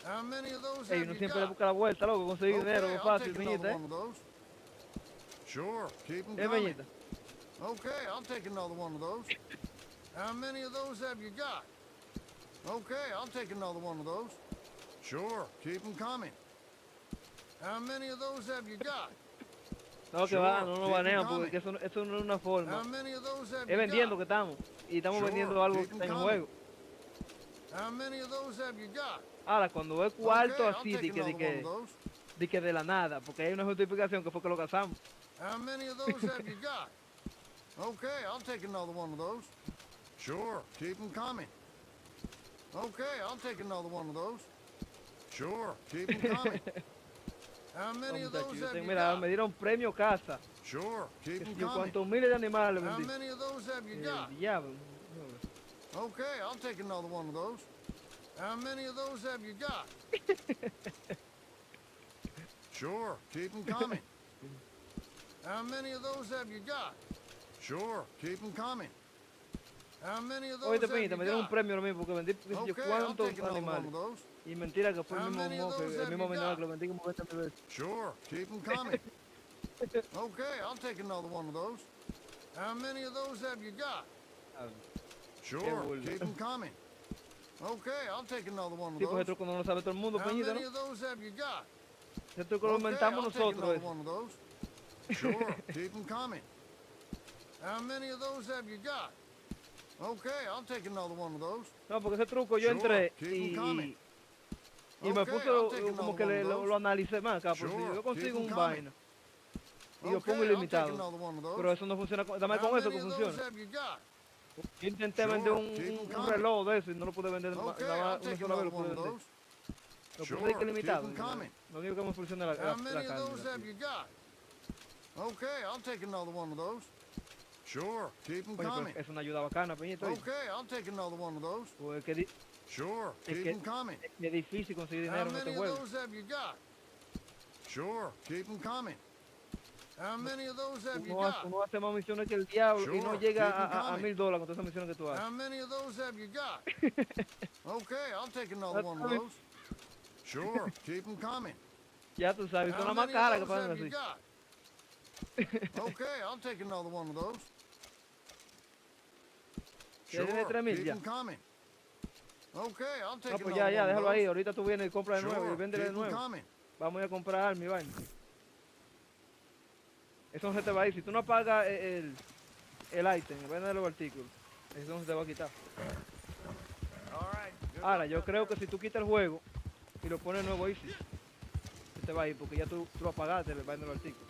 How many of those have
uno
you
siempre le
got?
busca la vuelta, loco, conseguir dinero,
Okay,
es
I'll
fácil,
take another
peñita,
one of those. Sure, keep them
¿eh?
coming.
Peñita.
Okay, I'll take another one of those. How many of those have you got? Okay, I'll take another one of those. Sure, keep them coming. How many of those have you got?
No, que
Sure,
va, no nos
keep 'em
banean
coming.
porque eso no es una forma.
How many of those have
Es
you
vendiendo
got?
que estamos. Y estamos
Sure,
vendiendo algo
keep
que
'em
está en el
coming.
juego.
How many of those have you got?
Ahora, cuando es cuarto
Okay, I'll
así,
take another one of those.
de que de la nada, porque hay una justificación que fue que lo cazamos.
How many of those have you got? Okay, I'll take another one of those. Sure, keep them coming. Okay, I'll take another one of those. Sure, keep them coming. How many of those have you
Mira,
got?
me dieron premio casa.
Sure, keep
Que
them
si yo
coming.
cuántos miles de animales
How
vendí.
many of those have you got?
Diablo.
Okay, I'll take another one of those. How many of those have you got? Sure, keep them coming. How many of those have you got? Sure, keep them coming. How many of those
Oye,
have you
peñita, me dieron un
got?
premio lo mismo porque vendí yo
Okay, I'll
cuántos
take another one
animales.
of those.
Y mentira que fue el
How
mismo
many of
mozo,
those
el
have
mismo
you
menor
got?
que lo vendí como 20 veces.
Sure, keep them coming. Okay, I'll take another one of those. How many of those have you got? Sure, keep them coming. Okay, I'll take another one of
Sí, pues el
those.
truco no lo sabe todo el mundo,
How
peñita,
many
¿no?
of those have you got?
Ese truco lo
Okay,
inventamos
I'll take
nosotros.
another
Eso.
one of those. Sure, keep them coming. How many of those have you got? Okay, I'll take another one of those.
No, porque ese truco yo
Sure,
entré
keep 'em coming.
y me
Okay,
puse
I'll take
como
another
que
one of those.
lo analicé más acá, por si
Sure,
yo consigo
keep 'em
un
coming.
vaina y lo pongo
Okay, I'll take
ilimitado,
another one of those.
pero eso no funciona, dame
How
con eso
many
que
of those
funciona.
have you got?
Yo intenté
Sure,
vender
keep 'em
un
coming.
reloj de eso y no lo pude vender,
Okay,
nada
I'll
más una
take
sola vez
another
lo pude
one of
vender.
those.
Lo
Sure,
puse ahí que
keep
limitado.
'em coming.
Lo único que me funciona es
How
la
many of those have
carne.
you got? Okay, I'll take another one of those. Sure, keep them
Oye,
coming.
pero es una ayuda bacana, peñito.
Okay, I'll take another one of those.
Porque
Sure,
es
keep
que
them coming.
es difícil conseguir
How
dinero en
many
este
of
juego.
those have you got? Sure, keep them coming. How many of those have you got?
Uno hace más misiones que el diablo y no
Sure,
llega
keep 'em
a
coming.
$1000 con todas esas misiones que tú haces.
How many of those have you got? Okay, I'll take another one of those. Sure, keep them coming.
Ya tú sabes, son
How
las más
many
caras
of
que
those
pagan
have you
así.
got? Okay, I'll take another one of those.
Ya tiene
Sure,
3000
keep
ya.
them coming. Okay, I'll take
No, pues
another
ya,
one
déjalo
of
ahí.
those.
Ahorita tú vienes y compras de nuevo y
Sure,
vendes de
keep them
nuevo.
coming.
Vamos a ir a comprar arma y vaina. Eso no se te va a ir. Si tú no pagas el ítem, el vaina de los artículos, eso no se te va a quitar. Ahora, yo creo que si tú quitas el juego y lo pones nuevo ahí, sí, se te va a ir porque ya tú lo apagaste, el vaina de los artículos.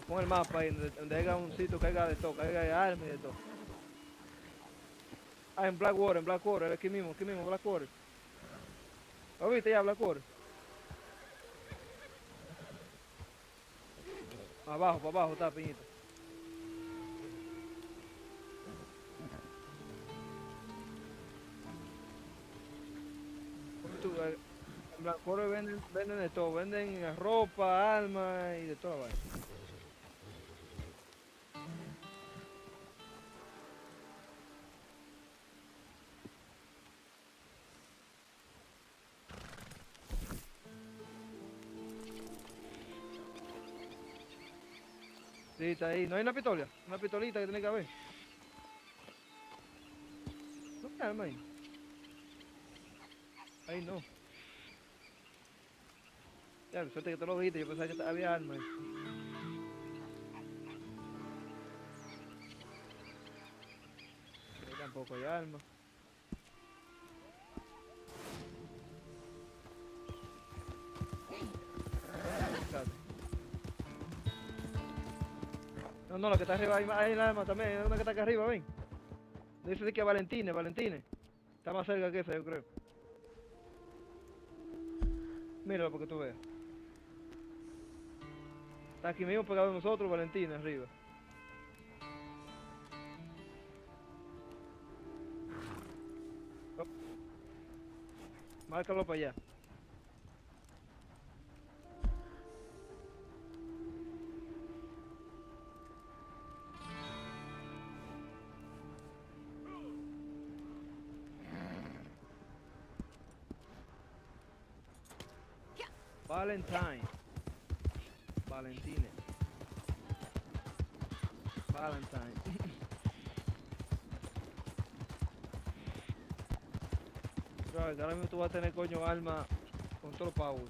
Pon el mapa ahí, donde haya un sitio que haya de todo, que haya armas y de todo. Ah, en Blackwater, aquí mismo, Blackwater. ¿Lo viste ya, Blackwater? Abajo, para abajo está, piñita. En Blackwater venden de todo, venden ropa, armas y de todo, vaina. Sí, está ahí. ¿No hay una pistola? Una pistolita que tiene que haber. No hay arma ahí. Ahí no. Ya, suerte que te lo dijiste, yo pensaba que había arma ahí. Ahí tampoco hay arma. No, no, la que está arriba, hay la arma también, hay una que está acá arriba, ven. Dice que Valentine. Está más cerca que esa, yo creo. Míralo porque tú veas. Está aquí mismo pegado de nosotros, Valentine, arriba. Oh. Márcalo para allá. Valentine. Bro, que ahora mismo tú vas a tener coño arma con todo power.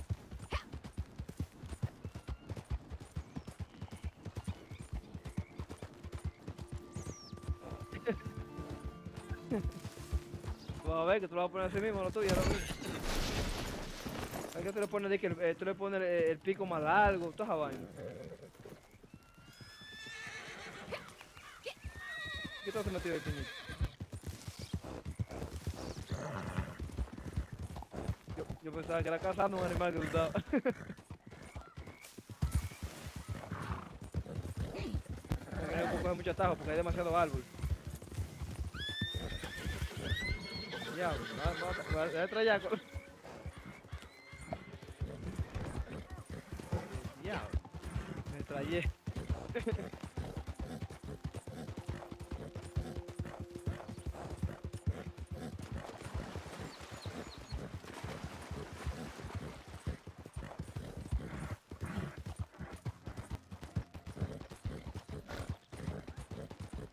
Vamos a ver que tú lo vas a poner así mismo, lo tuyo, ahora mismo. Es que tú le pones, tú le pones el pico más largo, toda esa vaina. ¿Qué te has metido ahí, Piñito? Yo pensaba que era cazando un animal que tú estabas. No coger mucho atajo porque hay demasiado árbol. Diablo, va a traer. Diablo, me trayé.